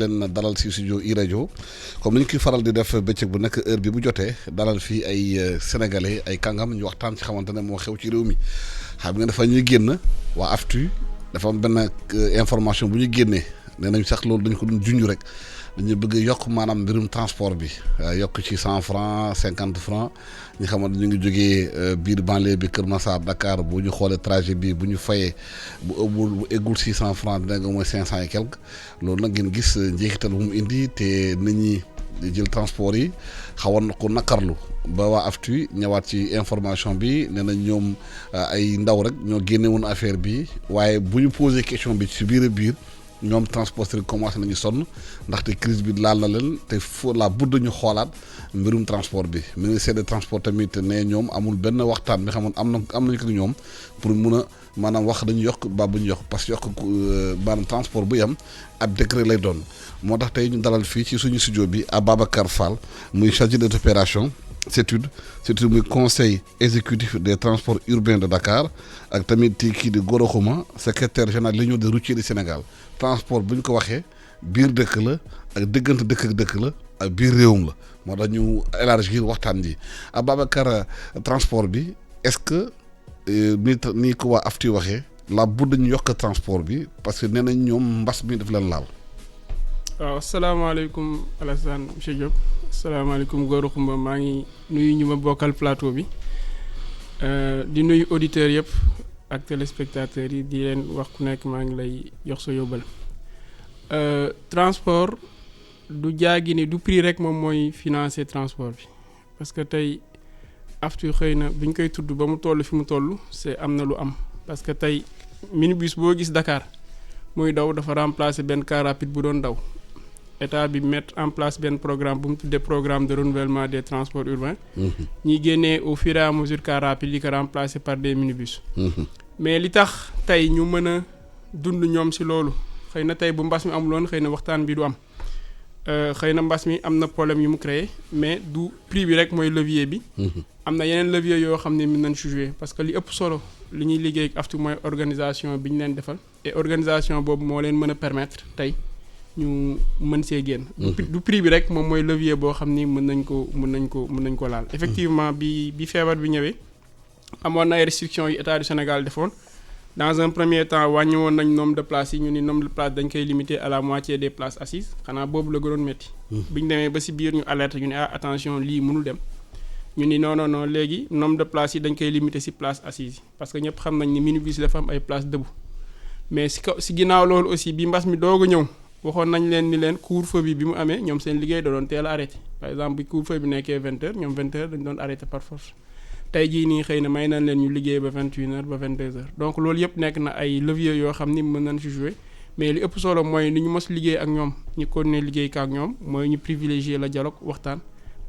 leen dalal si studio iRadio comme ni ñu koy faral di def bëccëg bu nekk heure bi bu jotee dalal fii ay sénégalais ay kàngam ñu waxtaan ci xamante ne moo xew ci réew mi xam nga dafa ñuy génn waa AFTU dafa am benn information bu ñu génnee nee nañ sax loolu dañ ko doon junj rek dañu bëgg yokk maanaam mbirum transport bi yokk ci 100 francs 50 francs ñi xamante ñu ngi jógee biir banlieue bi Kër Massar Dakar bu ñu xoolee trajet bi bu ñu fayee bu eggul 600 francs dina nga mooy 500 et quelque loolu nag ngeen gis njeexital bu mu indi te nit ñi jël transport yi xawoon na ko nakarlu ba waa AFTU ñëwaat ci information bi nee na ñoom ay ndaw rek ñoo génne woon affaire bi waaye bu ñu posé question bi ci biir ñoom transporteurs commencé nañu sonn ndaxte crise bi laal na leen te foo la budd ñu xoolaat mbirum transport bi ministère des transports tamit ne ñoom amul benn waxtaan bi xamoon am nañu ko ñoom pour mun a maanaam wax dañu yokk ba bu ñu yokk parce que yokk maanaam transport bu yam ab décret lay doon moo tax tey ñu dalal fii ci suñu studio bi Ababacar Fall muy chargé des opérations CETUD muy conseil exécutif des transports urbains de Dakar ak tamit kii di Gora Khouma secrétaire général de l'Union des routiers du Sénégal transport bu ñu ko waxee biir dëkk la ak diggante dëkk ak dëkk la ak biir réewum la moo tax ñu élargir waxtaan ji Ababacar transport bi est-ce que ni ko waa AFTU waxee la bu dañu yokk transport bi parce que nee nañ ñoom mbas mi daf leen laal. waaw asalaamaaleykum Alassane monsieur Diop asalaamaaleykum Gora Khouma maa ngi nuyu ñu ma bokkal plateau bi di nuyu auditeurs yëpp ak téléspectateurs yi di leen wax ku nekk maa ngi lay jox sa yóbbal transport du jaagi ni du prix rek moom mooy financer transport bi parce que tey AFTU xëy na bi ñu koy tudd ba mu toll fi mu toll c'est am na lu am parce que tey minibus boo gis Dakar muy daw dafa remplacer benn car rapide bu doon daw état bi mettre en place benn programme bu mu tuddee programme de renouvellement des transports urbains ñi génnee au fur et à mesure car rapide yi ko remplacer par des minibus mais li tax tey ñu mën a dund ñoom ci loolu xëy na tey bu mbas mi amuloon xëy na waxtaan bi du am xëy na mbas mi am na problème yu mu créé mais du prix bi rek mooy levier bi am na yeneen levier yoo xam ne mën nañ ci jouer parce que li ëpp solo li ñuy liggéey ak AFTU mooy organisation bi ñu leen defal et organisation boobu moo leen mën a permettre tey ñu mën see génn du prix bi rek moom mooy levier boo xam ni mën nañ ko laal effectivement bi feebar bi ñëwee amoon na ay restrictions yu état du Sénégal defoon dans un premier temps wàññi woon nañ nombre de places yi ñu ni nombre de places dañ koy limiter à la moitié des places assises xanaa boobu la gënoon métti bi ñu demee ba ci biir ñu alerte ñu ne attention lii mënul dem ñu ni non léegi nombre de places yi dañ koy limiter ci place assise yi parce que ñëpp xam nañ ni minibus dafa am ay places debout mais ci ginnaaw loolu aussi bi mbas mi doog a ñëw waxoon nañ leen ni leen couvre-feu bi mu amee ñoom seen liggéey da doon teel a arrêté par exemple bi couvre-feu bi nekkee 20h ñoom 20h dañ doon arrêté par force tey jii nii xëy na may nañ leen ñu liggéey ba 21h ba 22h donc loolu yëpp nekk na ay leviers yoo xam ni mën nañ ci jouer mais li ëpp solo mooy ni ñu mos liggéey ak ñoom ñu continuer liggéey ak ñoom mooy ñu privilégier la dialogue waxtaan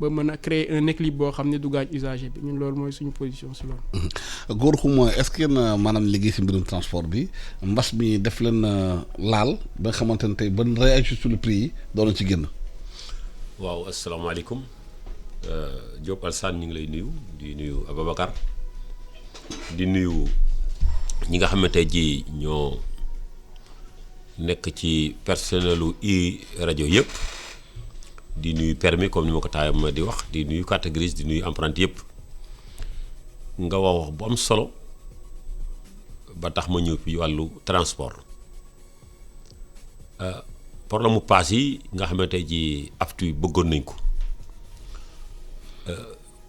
ba mën a créer un équilibre boo xam ne du gaañ usager bi ñun loolu mooy suñu position ci loolu. Gora Khouma est-ce que maanaam liggéey ci mbirum transport bi mbas mi def leen laal ba nga xamante ne tey ban réagir sur le prix yi doon ci génn. waaw asalaamaaleykum Diop Alassane ñu ngi lay nuyu di nuyu Ababacar di nuyu ñi nga xam ne tey jii ñoo nekk ci personnelu iRadio yëpp. di nuyu permis comme ni ma ko taayam di wax di nuyu carte grise di nuyu empreinte yëpp nga wax bu am solo ba tax ma ñëw fi wàllu transport problème mu paas yi nga xamante ji AFTU bëggoon nañ ko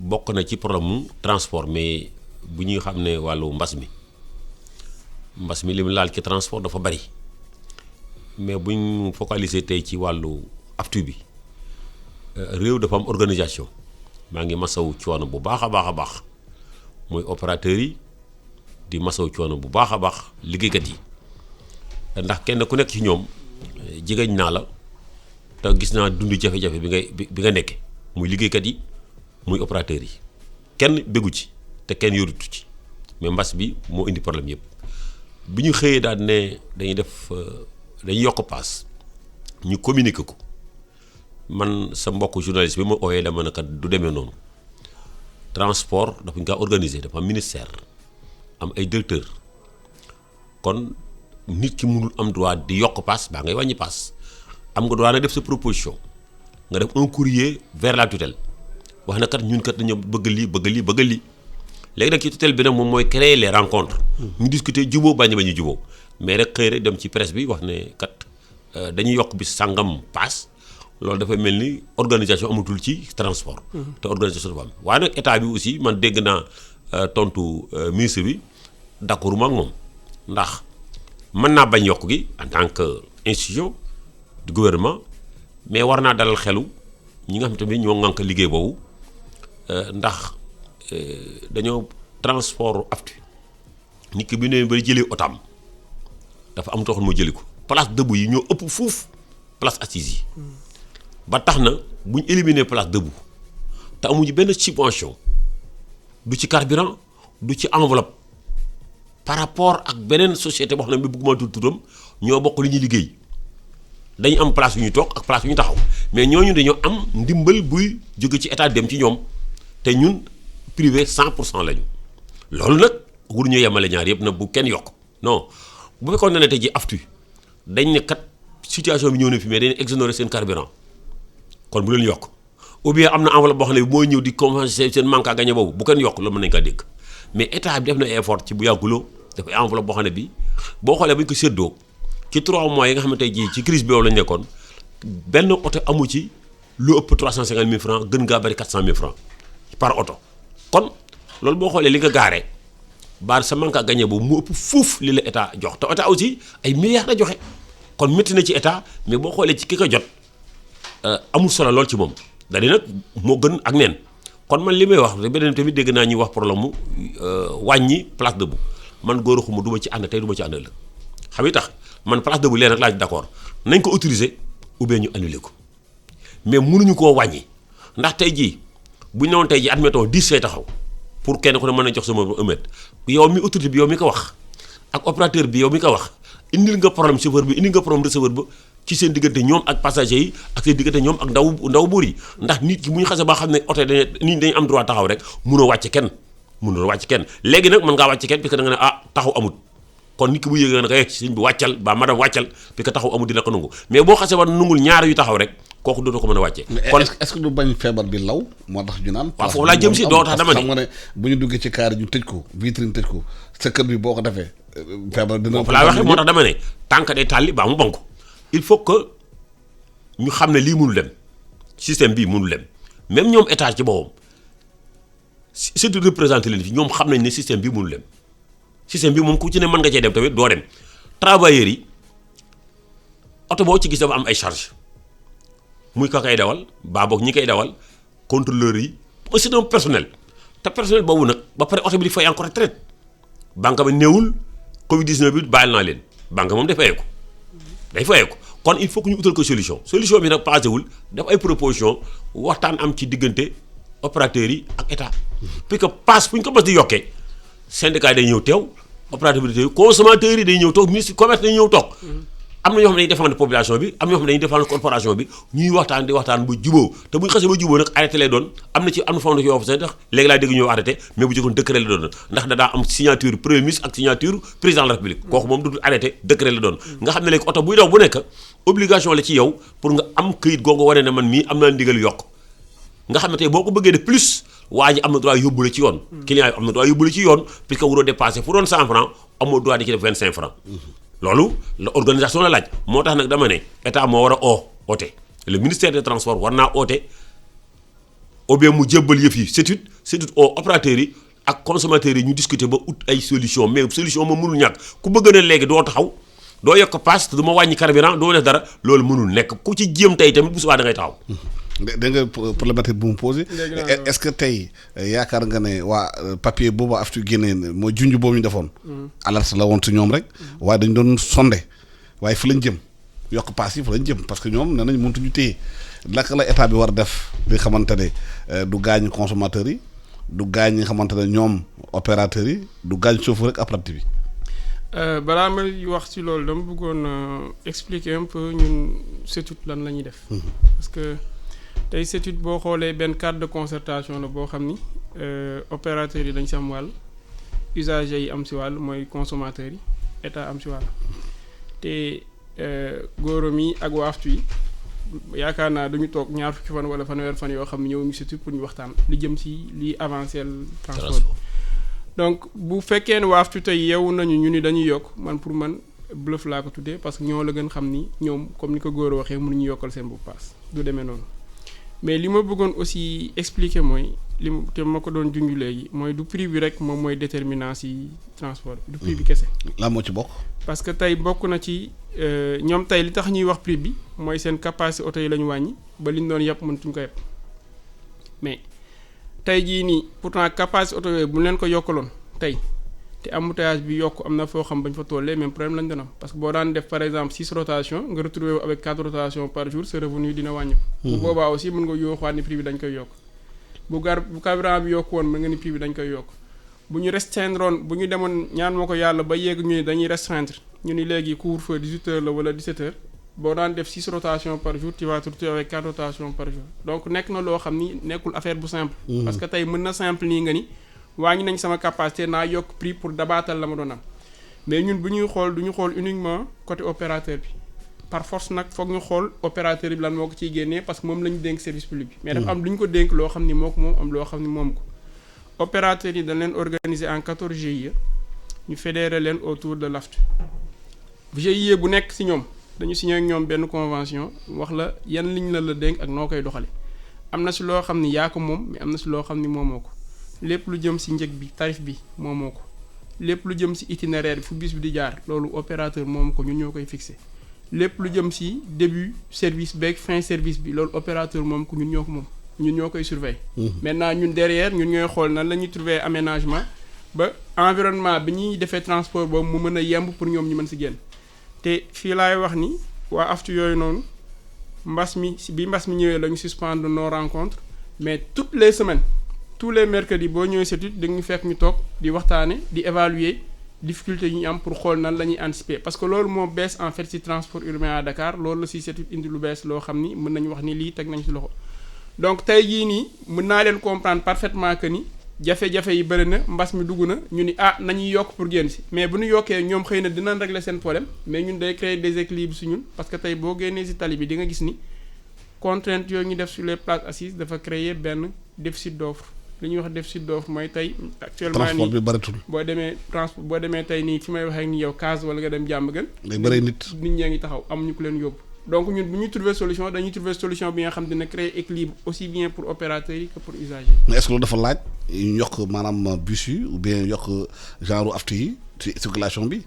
bokk na ci problème mu transport mais bu ñuy xam ne wàllu mbas mi li mu laal ci transport dafa bari mais bu ñu focaliser tey ci wàllu AFTU bi réew dafa am organisation maa ngi masawu coono bu baax a baax mooy opérateurs yi di masawu coono bu baax a baax liggéeykat yi ndax kenn ku nekk ci ñoom jigéen naa la te gis naa dund jafe-jafe bi nga nekke muy liggéeykat yi muy opérateurs yi kenn béggu ci te kenn yorutu ci mais mbas bi moo indi problème yëpp bi ñu xëyee daal ne dañuy yokk paas ñu communiquer ko man sa mbokk journaliste bi ma ooyee dama ne kat du demee noonu transport dafa ñu kaa organiser dafa am ministère am ay directeur kon nit ki mënul am droit di yokk paas baa ngay wàññi paas am nga droit na def sa proposition nga def un courrier vers la tutelle wax na kat ñun kat dañoo bëgg lii léegi nag ci tutelle bi nag moom mooy créer les rencontres. ñu discuter jubóo bañ a jubóo mais rek xëy rek dem ci presse bi wax ne kat dañuy yokk bis sàngam paas loolu dafay mel ni organisation amatul ci transport. te organisation dafa am waaye nag état bi aussi man dégg naa tontu ministre bi d'accord ma ak moom ndax mën naa bañ yokk gi en tant que institution du gouvernement mais war naa dalal xelu ñi nga xam tamit ñoo ŋànk liggéey boobu ndax dañoo transport aftu nit ki bi ne ba jëlee otam dafa am taxoon moo jëli ko place debout yi ñoo ëpp fuuf place assise yi ba tax na bu ñu éliminer place debout te amuñu benn subvention du ci carburant du ci enveloppe par rapport ak beneen société boo xam ne bi bëgguma tudd turam ñoo bokk li ñuy liggéey dañu am place yu ñuy toog ak place yu ñu taxaw mais ñooñu dañoo am ndimbal buy jóge ci état dem ci ñoom te ñun privé 100% lañu loolu nag waruñu yemale ñaar yëpp nag bu kenn yokk non bu fekkoon ne tey ji aftu dañ ne kat situation bi ñëw na fi mais dañuy exonérer seen carburant kon bu leen yokk ou bien am na enveloppe boo xam ne mooy ñëw di compenser seen manque à gagner boobu bu kenn yokk loolu mën nañu kaa dégg mais état bi def na effort ci bu yàgguloo def ay enveloppe boo xam ne bi boo xoolee bu ñu ko séddoo ci 3 mois yi nga xam ne tey jii ci crise bi yow lañu nekkoon benn oto amu ci lu ëpp 350 000 francs gën ngaa bari 400 000 francs par oto kon loolu boo xoolee li nga gaaree baar sa manque à gagner boobu mu ëpp fuuf li la état jox te état aussi ay milliards la joxe kon métti na ci état mais boo xoolee ci ki ko jot amul solo lool ci moom da-di nag moo gën ak neen kon man li may wax beneen tamit dégg naa ñuy wax problème mu wàññi place debout man góor xuma du ma ci ànd tey du ma ci ànd ëllëg xam nga tax man place debout leen rek laa ci d'accord nañ ko autoriser ou bien ñu annuler ko mais mënuñu koo wàññi ndax tey jii bu ñu ne woon tey jii admettons 10 fay taxaw pour kenn ku ne mën a jox sama ëmmet yow mi autorité bi yow mi ko wax ak opérateur bi yow mi ko wax indil nga problème chauffeur bi indil nga problème receveur ba ci seen diggante ñoom ak passagers yi ak seen diggante ñoom ak ndaw buur yi ndax nit ki bu ñu xasee ba xam ne oto dañuy nit dañu am droit taxaw rek mënoo wàcce kenn léegi nag mën ngaa wàcce kenn parce que da nga ne taxaw amut kon nit ki bu yëgee nga ne sëñ bi wàccal ba madame wàccal parce que taxaw amut dina ko nangu mais boo xasee ba nungul ñaar yu taxaw rek kooku dootoo ko mën a wàcce kon est-ce que du bañ feebar bi law moo tax ñu naan waaw foofu laa jëm si doo tax dama ne xam nga ne bu ñu duggee ci kaar ñu tëj ko vitrine tëj ko sa kër bi boo ko defee feebar dina foofu laa waxee moo tax dama ne tànk day tàlli baa mu bonk il faut que ñu xam ne lii mënul dem système bii mënul dem même ñoom état ci boppam surtout représenté leen fi ñoom xam nañ ne système bii mënul dem système bi moom ku ci ne mën nga cee dem tamit doo dem travailleurs yi oto boo ci gis dafa am ay charge muy ka koy dawal baa boog ñi koy dawal contrôleurs yi aussi c'est un personnel te personnel boobu nag ba pare oto bi di fay encore retraite banque ba néewul Covid 19 bi bàyyil naa leen banque moom day fayee ko kon il faut que ñu utal ko solution bi nag passé wul def ay proposition waxtaan am ci diggante opérateurs yi ak état puis que passe fu ñu ko mës di yokkee syndicat yi day ñëw teew opérateur bi day teew consommateurs yi day ñëw toog ministre commerce day ñëw toog am na ñoo xam ne dañuy défendre population bi am na ñoo xam ne dañuy défendre corporation bi ñuy waxtaan ba jubóo te bu ñu xasee ba jubóo nag arrêté lay doon am na fondation yoo xam ne tax léegi laa dégg ñëw arrêté mais bu jëkkoon décret la doon ndax da daa am signature premier ministre ak signature président de la république kooku moom du arrêté décret la doon nga xam ne léegi oto buy daw bu nekk obligation la ci yow pour nga am këyit googu wane ne man mii am naa ndigal yokk nga xam ne tey boo ko bëggee def plus waa ji am na droit yóbbu la ci yoon client yi am na droit yóbbu la ci yoon puisque waroo dépassé fu doon 100 francs amoo droit di ci def 25 francs loolu la organisation la laaj moo tax nag dama ne état moo war a oote le ministère des transports war naa oote ou bien mu jébbal yëf yi c'est opérateurs yi ak consommateurs yi ñu discuter ba ut ay solution mais solution moom mënul ñàkk ku bëgg na léegi doo taxaw doo yokk paas te du ma wàññi carburant doo def dara loolu mënul nekk ku ci jéem tey tamit bu subaa da ngay taxaw da nga problématique bu mu posé est-ce que tey yaakaar nga ne waa papier boobu aftu génnee mooy junj boobu ñu defoon alerte la woon si ñoom rek waaye dañ doon sonde waaye fa lañ jëm yokk paas yi fa lañ jëm parce que ñoom nee nañ mëntuñu téye naka la état bi war def li xamante ne du gaañ consommateurs yi du gaañ ñi nga xamante ne ñoom opérateurs yi du gaañ chauffeur rek apprenti bi balaa may wax ci loolu dama bëggoon expliquer un peu ñun CETUD lan la ñuy def parce que tey CETUD boo xoolee benn cadre de concertation la boo xam ni opérateurs yi dañ si am wàll usagers yi am si wàll mooy consommateurs yi état am si wàll te góoram yi ak waa aftu yi yaakaar naa dañu toog ñaar fukki fan wala fanweer fan yoo xam ne ñëw ngi surtout pour ñu waxtaan li jëm si li avancer transport bi. Donc bu fekkee ne waaftu tey yeewu nañu ñu ni dañuy yokk man pour man bluff laa ko tuddee parce que ñoo la gën xam ni ñoom comme ni ko góor waxee mënuñu yokkal seen bu paas du demee noonu mais li ma bëggoon aussi expliquer mooy li te ma ko doon junj léegi mooy du prix bi rek moom mooy déterminant si transport bi du prix bi kese. la moo ci bokk. parce que tey bokk na ci ñoom tey li tax ñuy wax prix bi mooy seen capacité oto yi la ñu wàññi ba li ñu doon yëpp mënatuñ ko yëpp mais tey jii nii pourtant capacité oto yooyu bu ñu leen ko yokkaloon tey te embouteillage bi yokk am na foo xam bañ fa tollee même problème lañ doon am parce que boo daan def par exemple 6 rotations nga retrouvé wu avec 4 rotations par jour sa revenu dina wàññi ko. bu boobaa aussi mën nga yooxuwaat ni prix bi dañ koy yokk. bu carburant bi yokk woon mën nga ni prix bi dañ koy yokk bu ñu restreindre bu ñu demoon ñaan moo ko yàlla ba yegg ñu ni dañuy restreindre ñu ni léegi couvre-feu 18h la wala 17h boo daan def 6 rotations par jour tu vas te retrouver avec 4 rotations par jour donc nekk na loo xam ni nekkul affaire bu simple. parce que tey mën na simple nii nga ni wàññi nañ sama capacité naa yokk prix pour dabaatal la ma doon am mais ñun bu ñuy xool du ñu xool uniquement côté opérateur bi par force nag foog ñu xool opérateur bi lan moo ko ciy génnee parce que moom la ñu dénk service public bi. mais dafa am lu ñu ko dénk loo xam ni moo ko moom am loo xam ni moom ko. opérateurs yi dañ leen organiser en 14 GIE ñu fédérer leen autour de l'AFTU GIE bu nekk ci ñoom dañu signé ak ñoom benn convention wax la yan liñ la dénk ak noo koy doxale am na ci loo xam ni yaa ko moom mais am na ci loo xam ni moomoo ko lépp lu jëm ci njëg bi tarif bi moomoo ko lépp lu jëm ci itinéraire bi fu bus bi di jaar loolu opérateur moom ko ñun ñoo koy fixé lépp lu jëm ci début service beeg fin service bi loolu opérateur moom ko ñun ñoo ko moom ñun ñoo koy surveiller. maintenant ñun derrière ñun ñooy xool nan la ñuy trouver aménagement ba environnement bi ñuy defee transport boobu mu mën a yemb pour ñoom ñu mën ci génn te fii laay wax ni waa AFTU yooyu noonu mbas mi ñëwee la ñu suspendre nos rencontres mais toutes les semaines tous les mercredis boo ñëwee CETUD da ñu fekk ñu toog di waxtaane di évaluer difficulté yi ñu am pour xool nan la ñuy anticiper parce que loolu moo bees en fait ci transport urbain à Dakar loolu la ci CETUD indi lu bees loo xam ni mën nañu wax ni lii teg nañ ci loxo donc tey jii nii mën naa leen comprendre parfaitement que ni jafe-jafe yi bëri na mbas mi dugg na ñu ni nañuy yokk pour génn ci mais bu ñu yokkee ñoom xëy na dinañ régler seen problème mais ñun day créer déséquilibre ci ñun parce que tey boo génnee ci tali bi di nga gis ni contrainte yooyu ñu def sur les places assises dafa créer benn déficit d'offre li ñuy wax déficit d'offre mooy tey actuellement transport bi bëreetul. boo demee tey nii fi may waxee ak ni yow Case wala nga dem Diamaguène day bëri nit ñaa ngi taxaw amuñu ko leen yóbbu donc ñun bu ñuy trouver solution dañuy trouver solution bi nga xam dina créer équilibre aussi bien pour opérateurs yi que pour usagers yi. mais est-ce que loolu dafa laaj ñu yokk maanaam bus yi ou bien yokk genre AFTU yi ci circulation bi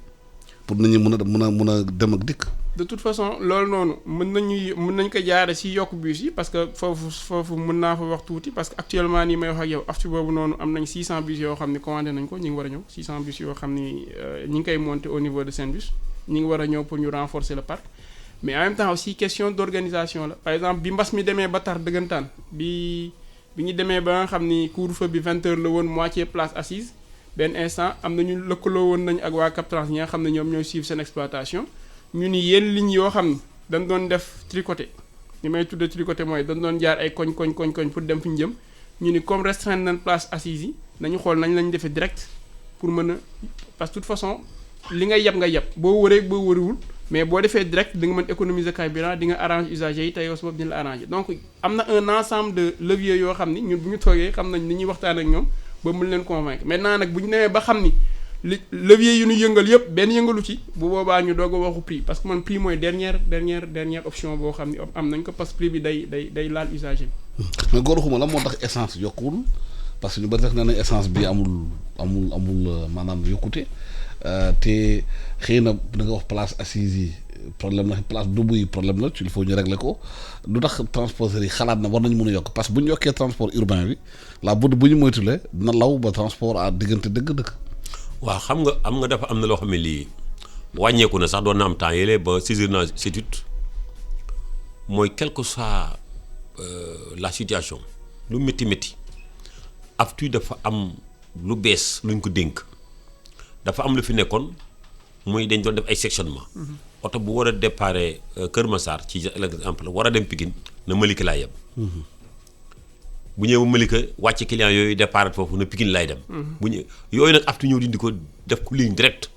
pour nit ñi mën a dem ak dikk. de toute façon loolu noonu mën nañ ko jaare ci yokk bus yi parce que foofu mën naa fa wax tuuti parce que actuellement nii may wax ak yow AFTU boobu noonu am nañ 600 bus yoo xam ne commandé nañ ko ñu ngi war a ñëw 600 bus yoo xam ni ñi ngi koy monter au niveau de Saint-Bus ñi ngi war a ñëw pour ñu renforcer le parc. mais en même temps aussi question d'organisation la par exemple bi mbas mi demee ba tar dëggantaan bi ñu demee ba nga xam ni couvre-feu bi 20h la woon moitié place assise benn instant am nañu lëkkaloo woon nañu ak waa Captrans ñi nga xam ne ñoom ñooy suivre seen exploitation ñu ni yenn lignes yoo xam ni dañ doon def tricoté li may tudde tricoté mooy dañ doon jaar ay koñ pour dem fi ñu jëm ñu ni comme restreindre nañ place assise yi nañu xool nañ lañu defee direct pour mën a parce que de toute façon li ngay yeb nga yeb boo wëree boo wëriwul mais boo defee direct di nga mën économiser carburant di nga arranger usagers yi te yow sa bopp dina la arranger donc am na un ensemble de leviers yoo xam ni ñun bu ñu toogee xam nañ ni ñuy waxtaan ak ñoom ba mën leen convaincre maintenant nag bu ñu demee ba xam ni leviers yu ñu yëngal yëpp benn yëngalu ci bu boobaa ñu doog a waxu prix parce que man prix mooy dernière option boo xam ni am nañ ko parce que prix bi day laal usager bi. mais góor xuma la moo tax essence yokkuwul parce que ñu bari tax na ne essence bi amul maanaam yokkute. te xëy na da nga wax place assise yi problème la place debout yi problème la il faut ñu régler ko lu tax transporteurs yi xalaat na war nañu mën a yokk parce que bu ñu yokkee transport urbain bi la bu ñu moytulee dina law ba transport à diggante dëgg-dëgg. waaw xam nga dafa am na loo xam ne lii wàññeeku na sax doon na am temps yële ba saisir na CETUD mooy quelle que soit la situation lu métti AFTU dafa am lu bees luñ ko dénk. dafa am lu fi nekkoon muy dañ doon def ay sectionnement oto bu war a déparé Kër Massar ci exemple war a dem Pikine na Malika laay yem bu ñëwee ba Malika wàcce client yooyu départ foofu na Pikine laay dem bu ñëw yooyu nag AFTU ñëw dindi ko def ko ligne direct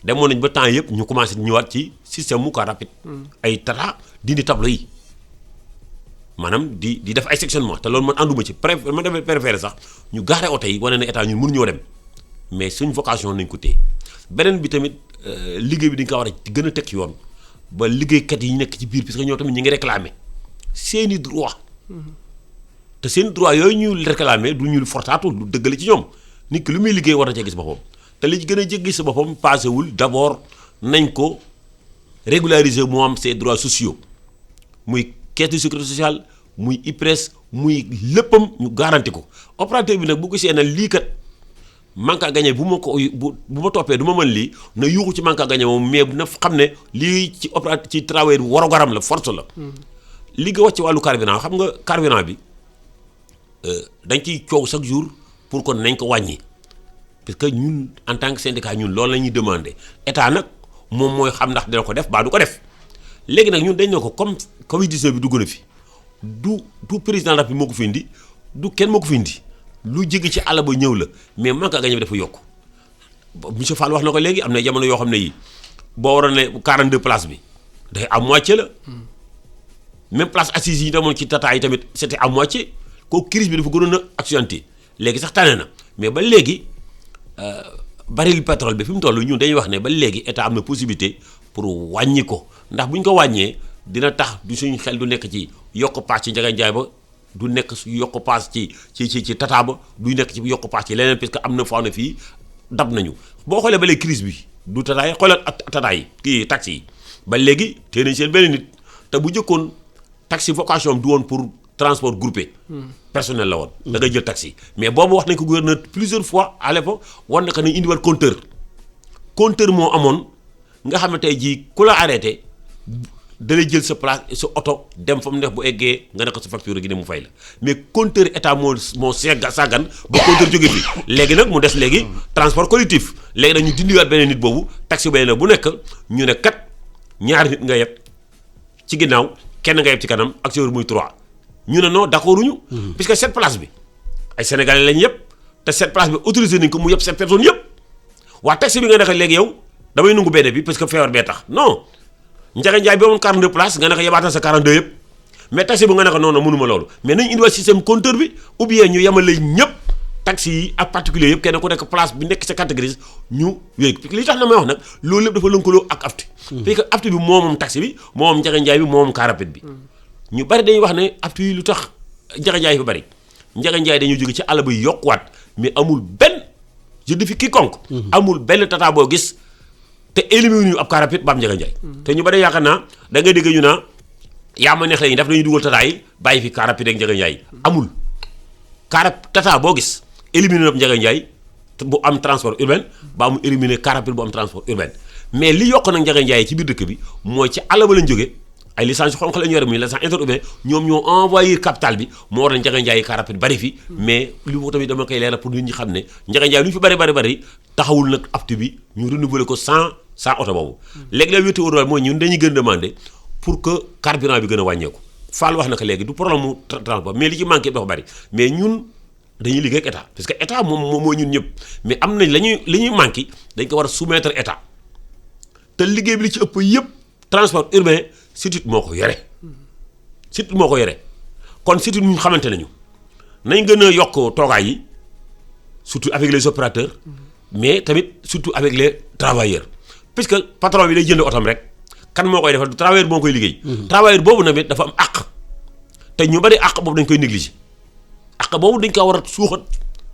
demoon nañ ba temps yëpp ñu commencé ñëwaat ci système mu car rapide ay tata dindi tableau yi maanaam di def ay sectionnement te loolu man ànduma ci man dama préféré sax ñu gaare oto yi wane ne état ñun mënuñoo dem mais suñ vocation nañ ko téye beneen bi tamit liggéey bi dañ ko war a gën a teg ci yoon ba liggéeykat yi nekk ci biir parce que ñoo tamit ñu ngi réclamer seeni droit te seen droit yooyu ñu réclamer du ñu fortaatu du dëggale ci ñoom nit ki lu muy liggéey war na cee gis boppam te li ci gën a jéggi sa boppam paasewul d'abord nañ ko régulariser mu am ses droits sociaux muy caisse de sécurité sociale muy IPRES muy léppam ñu garanti ko opérateur bi nag bu ko see na lii kat manque à gagner bu ma toppee du ma mën lii na yuuxu ci manque à gagner moom mais na xam ne lii ci opérateur ci travailleur bi warugaram la force la. li nga wax ci wàllu carburant xam nga carburant bi dañ ciy coow chaque jour pour que nañ ko wàññi parce que ñun en tant que syndicat ñun loolu la ñuy demander état nag moom mooy xam ndax dina ko def baa du ko def léegi nag ñun dañ ne ko comme Covid-19 bi dugg na fi du président rap bi moo ko fi indi du kenn moo ko fi indi lu jóge ci àll ba ñëw la mais manque à gagner bi dafa yokk monsieur Fall wax na ko léegi am na jamono yoo xam ne yi boo waroon ne 42 places bi day à moitié la même place assise yi demoon ci tata yi tamit c'était à moitié kooku crise bi dafa gënoon a accentué léegi sax tane na mais ba léegi baril pétrole bi fi mu toll ñun dañuy wax ne ba léegi état am na possibilité pour wàññi ko ndax bu ñu ko wàññee dina tax du suñu xel du nekk ci yokk paas ci Ndiaga Ndiaye ba du nekk yokk paas ci tata ba du nekk ci yokk paas ci leneen parce que am na foo ne fii dab nañu boo xoolee ba léegi crise bi du tata yi xoolal ak tata yi kii taxi yi ba léegi tee nañ seen benn nit te bu njëkkoon taxi vocation du woon pour transport groupé personnel la woon da ngay jël taxi mais boobu wax nañ ko gouverneur plusieurs fois à l'époque war na ko nañ indiwal compteur moo amoon nga xam ne tey jii ku la arrêté dalay jël sa place sa oto dem fa mu neex bu eggee nga ne ko sa facture gi ne mu fay la mais compteur état moo sàggan ba compteur jóge fi léegi nag mu des léegi transport collectif léegi nag ñu dindiwaat beneen nit boobu taxi beneen bu nekk ñu ne kat ñaari nit nga yeb ci ginnaaw kenn nga yeb ci kanam ak chauffeur muy 3 ñu ne non d'accord uñu puisque cette place bi ay sénégalais lañ yëpp te cette place bi autorisé nañ ko mu yëpp 7 personnes yëpp waa taxi bi nga nekk léegi yow damay nungu benn bi parce que feebar bee tax non Ndiaga Ndiaye bi amoon 42 places nga ne ko yebaatal sa 42 yëpp mais taxi bi nga ne ko non non mënuma loolu mais nañ indiwaat système compteur bi ou bien ñu yemale ñëpp taxi yi ak particulier yëpp kenn ku nekk place bi nekk sa catégorie ñu wéeg li tax na may wax nag loolu lépp dafa lënkaloo ak AFTU parce que AFTU bi moom taxi bi moom Ndiaga Ndiaye bi moom car rapide bi ñu bari dañuy wax ne AFTU yi lu tax Ndiaga Ndiaye fi bari Ndiaga Ndiaye dañu jóge ci àll ba yokkuwaat mais amul benn je défie quiconque amul benn tata boo gis te éliminé ñu ab car rapide ba am Ndiaga Ndiaye te ñu bari yaakaar naa da ngay dégg ñu naa yaa ma neex la ñu def dañuy dugal tata yi bàyyi fi car rapide ak Ndiaga Ndiaye amul tata boo gis éliminé na Ndiaga Ndiaye bu am transport urbain ba mu éliminé car rapide bu am transport urbain mais li yokk nag Ndiaga Ndiaye ci biir dëkk bi mooy ci àll ba lañ jóge ay licence yu xonq la ñu yore muy licence interurbain ñoom ñoo envoyé capital bi moo war a Ndiaga Ndiaye car rapide bari fi mais li ko tamit dama koy leeral pour nit ñi xam ne Ndiaga Ndiaye lu ñu fi bari taxawul nag AFTU bi ñu renouveler ko sans oto boobu léegi la wétu wóor mooy ñun dañuy gën a demander pour que carburant bi gën a wàññeeku Fall wax na ko léegi du problème mu transport mais li ci manqué dafa bari mais ñun dañuy liggéey ak état parce que état moom mooy ñun ñëpp mais am nañ li ñuy manqué dañ ko war a soumettre état te liggéey bi li ci ëpp yëpp transport urbain SETUD moo ko yore kon SETUD ñu xamante nañu nañ gën a yokk toogaay yi surtout avec les opérateurs mais tamit surtout avec les travailleurs puisque patron bi day jënd otom rek kan moo koy defal du travailleur moo koy liggéey travailleur boobu nag dafa am àq te ñu bari àq boobu dañ koy négliger àq boobu dañ ko war a suuxat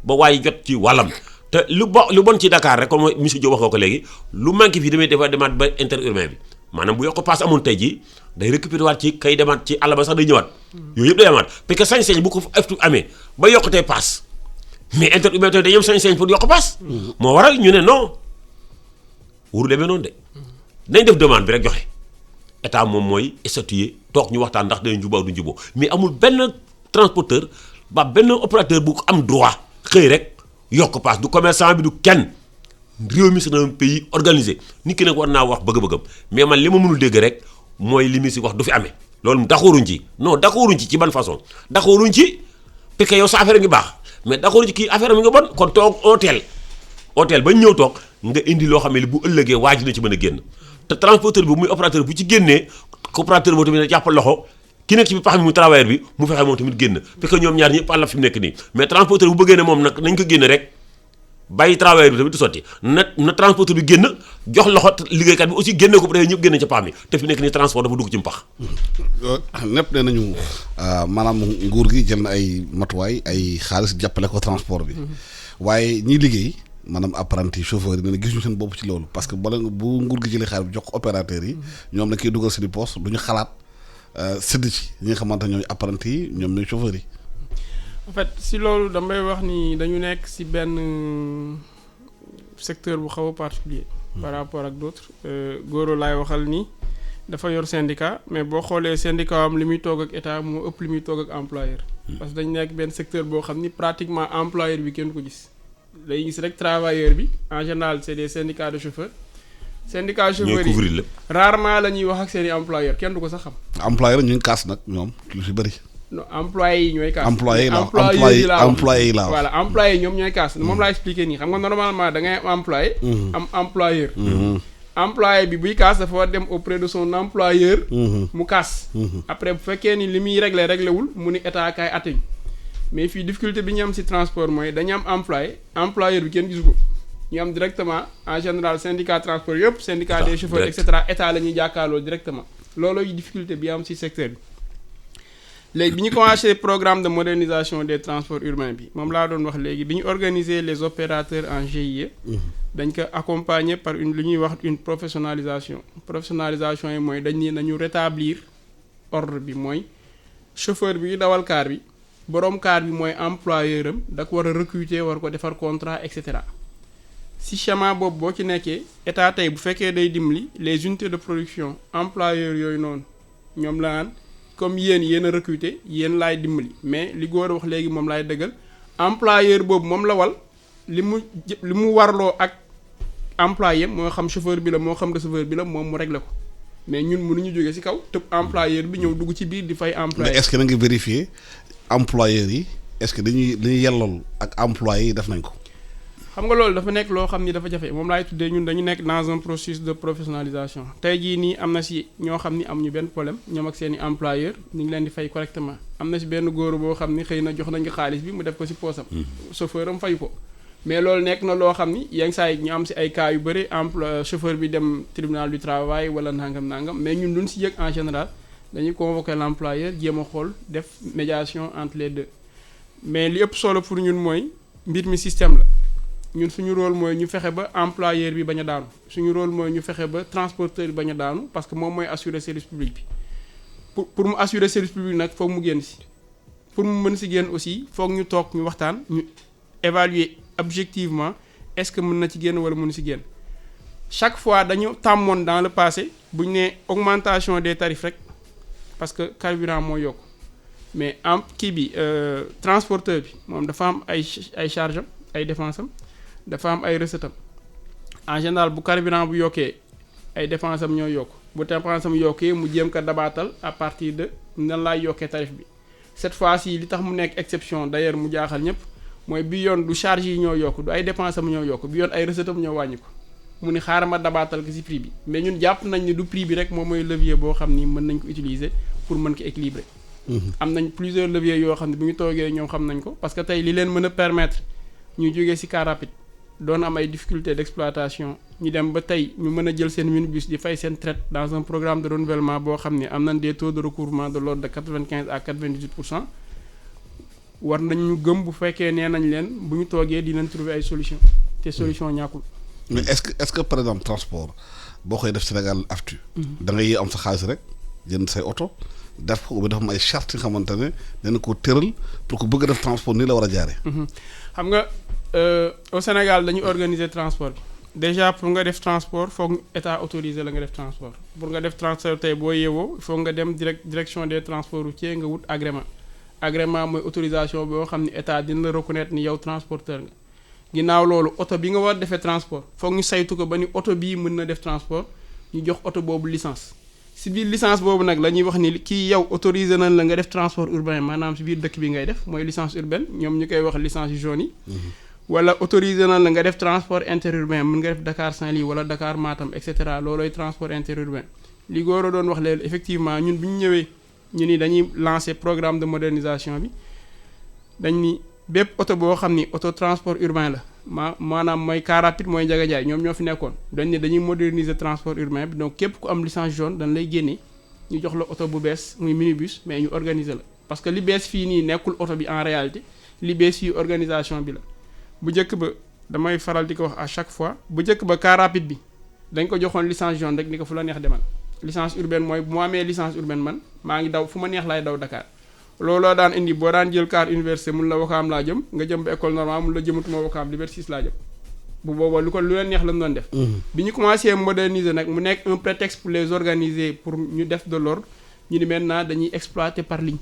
ba waaye jot ci wàllam te lu bon ci Dakar rek comme monsieur Diop wax ko léegi lu manqué fii dafa demaat ba interurbain bi maanaam bu yokk paas amoon tey jii day récupérer waat ci kay demaat ci àll ba sax day ñëwaat yooyu yëpp day amaat parce que sañ-sañ bu ko AFTU amee ba yokkutee paas mais interurbain tamit dañuy am sañ-sañ pour yokk paas moo waral ñu ne non wuru demee noonu de nañ def demande bi rek joxe état moom mooy statuer toog ñu waxtaan ndax dañu juboo du juboo mais amul benn transporteur ba benn opérateur bu am droit xëy rek yokk paas du commerçant bi du kenn réew mi c'est un pays organisé nit ki nag war naa wax bëgg-bëggam mais man li ma mënul dégg rek mooy li mu si wax du fi amee loolu d'accorduñ ci non d'accorduñ ci ban façon d'accorduñ ci parce que yow sa affaire ngi baax mais d'accorduñ ci kii affaire mi nga bon kon toog hôtel ba ñëw toog nga indi loo xam ne bu ëllëgee waaj na ci mën a génn te transporteur bi muy opérateur bu ci génnee opérateur boobu tamit jàppal loxo ki nekk ci pax mi mu travailleur bi mu fexe moom tamit génn parce que ñoom ñaar ñëpp àll fi mu nekk nii mais transporteur bu bëggee ne moom nag nañ ko génne rek bàyyi travailleur bi tamit du sotti na transporteur bi génn jox loxo liggéeykat bi aussi génne ko bu dee ñëpp génne ca pax mi te fi nekk nii transport dafa dugg ci mpax. ñëpp nee nañu maanaam nguur gi jël na ay matuwaay ay xaalis jàppale ko transport bi waaye ñiy liggéey maanaam apprenti chauffeur yi nee na gisuñu seen bopp ci loolu parce que bala bu nguur gi jëlee xaalis bi jox ko opérateur yi ñoom la koy dugal seen i poste du ñu xalaat sédd ci ñi nga xamante ñooy apprenti yi ñoom ñooy chauffeur yi. en fait si loolu damay wax ni dañu nekk si benn secteur bu xaw a particulier par rapport ak d'autres góoro laay waxal ni dafa yor syndicat mais boo xoolee syndicat am li muy toog ak état moo ëpp li muy toog ak employeur parce que dañu nekk benn secteur boo xam ni pratiquement employeur bi kenn ko gis day gis rek travailleur bi en général c'est des syndicats de chauffeurs syndicat chauffeurs yi rarement la ñuy wax ak seen i employeur kenn du ko sax xam employeur ñu ngi kaas nag ñoom lu si bëri non employé yi ñooy kaas. employé yi la voilà employé yi ñoom ñooy kaas moom laa expliqué nii xam nga normalement da ngay am employé. am employeur. employé bi buy kaas dafa war dem auprès de son employeur. mu kaas. après bu fekkee ni li muy réglé wul mu ni état kaay atteñ mais fii difficulté bi ñu am ci transport mooy dañu am employeur bi kenn gisu ko ñu am directement en général syndicat transport yëpp. syndicat des chauffeurs et cetera état la ñuy jàkkaarloo directement loolooy difficulté bi am ci secteur bi. léegi bi ñu commencé programme de modernisation des transports urbains bi moom laa doon wax léegi bi ñu organiser les opérateurs en GIE. dañ ko accompagner par li ñuy wax une professionnalisation yi mooy dañ ni nañu rétablir ordre bi mooy chauffeur bi dawal car bi borom car bi mooy employeur am da ko war a recruter war ko defar contrat et cetera si schéma boobu boo ci nekkee état tey bu fekkee day dimbali les unités de production employeurs yooyu noonu ñoom la naan comme yéen a recruter yéen laay dimbali mais li góor a wax léegi moom laay dëggal employeur boobu moom la wal li mu warloo ak employé moo xam chauffeur bi la moo xam receveur bi la moom mu réglé ko mais ñun mënuñu jógee ci kaw tëb employeur bi ñëw dugg ci biir di fay employé. mais est-ce que da nga vérifier employeurs yi est-ce que dañuy yellool ak employé yi def nañ ko. xam nga loolu dafa nekk loo xam ni dafa jafe moom laay tuddee ñun dañu nekk dans un processus de professionnalisation tey jii nii am na si ñoo xam ni amuñu benn problème ñoom ak seen i employeur ñu ngi leen di fay correctement am na si benn góor boo xam ni xëy na jox nañ ko xaalis bi mu def ko si poosam chauffeur am fayu ko mais loolu nekk na loo xam ni yenn saa yi ñu am si ay cas yu bëri chauffeur bi dem tribunal du travail wala nangam mais ñun duñ si yëg en général dañuy convoquer l'employeur jéem a xool def médiation entre les deux mais li ëpp solo pour ñun mooy mbir mi système la ñun suñu rôle mooy ñu fexe ba employeur bi bañ a daanu suñu rôle mooy ñu fexe ba transporteur bi bañ a daanu parce que moom mooy assurer service public bi pour mu assurer service public nag foog mu génn si pour mu mën si génn aussi foog ñu toog ñu waxtaan ñu évaluer objectivement est-ce que mën na ci génn wala mënu si génn chaque fois dañu tàmmoon dans le passé bu ñu nee augmentation des tarifs rek parce que carburant moo yokk mais am kii bi transporteur bi moom dafa am ay charge am ay dépense am dafa am ay recette am en général bu carburant bu yokkee ay dépense am ñoo yokk bu dépense am yokkee mu jéem ko dabaatal à partir de nan laay yokkee tarif bi cette fois-ci li tax mu nekk exception d'ailleurs mu jaaxal ñëpp mooy bi yoon du charge yi ñoo yokk du ay dépense am ñoo yokk bi yoon ay recette am ñoo wàññi ko mu ni xaaral ma dabaatal ko ci prix bi mais ñun jàpp nañ ni du prix bi rek moom mooy levier boo xam ni mën nañ ko utiliser pour mën ko équilibrer. am nañ plusieurs leviers yoo xam ne bu ñu toogee ñoom xam nañ ko parce que tey li leen mën a permettre ñu jógee ci car rapide doon am ay difficultés d'exploitation ñu dem ba tey ñu mën a jël seen minibus di fay seen traite dans un programme de renouvellement boo xam ne am nañ des taux de recouvrement de l'ordre de 95 à 98%. war nañ ñu gëm bu fekkee nee nañ leen bu ñu toogee dinañ trouver ay solution te solution ñàkkul. mais est-ce que par exemple transport boo koy def Sénégal aftu da ngay am sa xaalis rek jënd say oto def ko dafa am ay charte nga xamante ne dana ko tëral pour que bëgg a def transport nii la war a jaaree. xam nga au Sénégal dañu organiser transport bi déjà pour nga def transport foog état autorisé la nga def transport pour nga def transport tey boo yeewoo foog nga dem direction des transports routiers nga wut agrément mooy autorisation boo xam ne état dina la reconnaître ni yow transporteur nga ginnaaw loolu oto bi nga war defee transport foog ñu saytu ko ba ni oto bii mën na def transport ñu jox oto boobu licence si biir licence boobu nag la ñuy wax ni kii yow autorisé nañ la nga def transport urbain maanaam si biir dëkk bi ngay def mooy licence urbaine ñoom ñu koy wax licence jaune yi wala autorisé nañ la nga def transport interurbain mën nga def Dakar Saint-Louis wala Dakar Matam et cetera loolooy transport interurbain li góor a doon wax léegi effectivement ñun bi ñu ñëwee ñu ni dañuy lancer programme de modernisation bi dañ ni bépp oto boo xam ni auto transport urbain la maanaam mooy car rapide mooy Ndiaga Ndiaye ñoom ñoo fi nekkoon dañ ne dañuy moderniser transport urbain bi donc képp ku am licence jaune dañ lay génne ñu jox la oto bu bees muy minibus mais ñu organiser la parce que li bees fii nii nekkul oto bi en réalité li bees fii organisation bi la bu njëkk ba damay faral di ko wax à chaque fois bu njëkk ba car rapide bi dañ ko joxoon licence jaune rek ni ko fu la neex demal licence urbaine mooy bu ma amee licence urbaine man maa ngi daw fu ma neex laay daw Dakar looloo daan indi boo daan jël car université mun la Wakaam laa jëm nga jëm ba école normale mun la jëmatuma Wakaam Liberté 6 laa jëm bu boobaa lu leen neex lañ doon def. bi ñu commencé moderniser nag mu nekk un prétexte pour les organiser pour ñu def de l'ordre ñu ni maintenant dañuy exploiter par ligne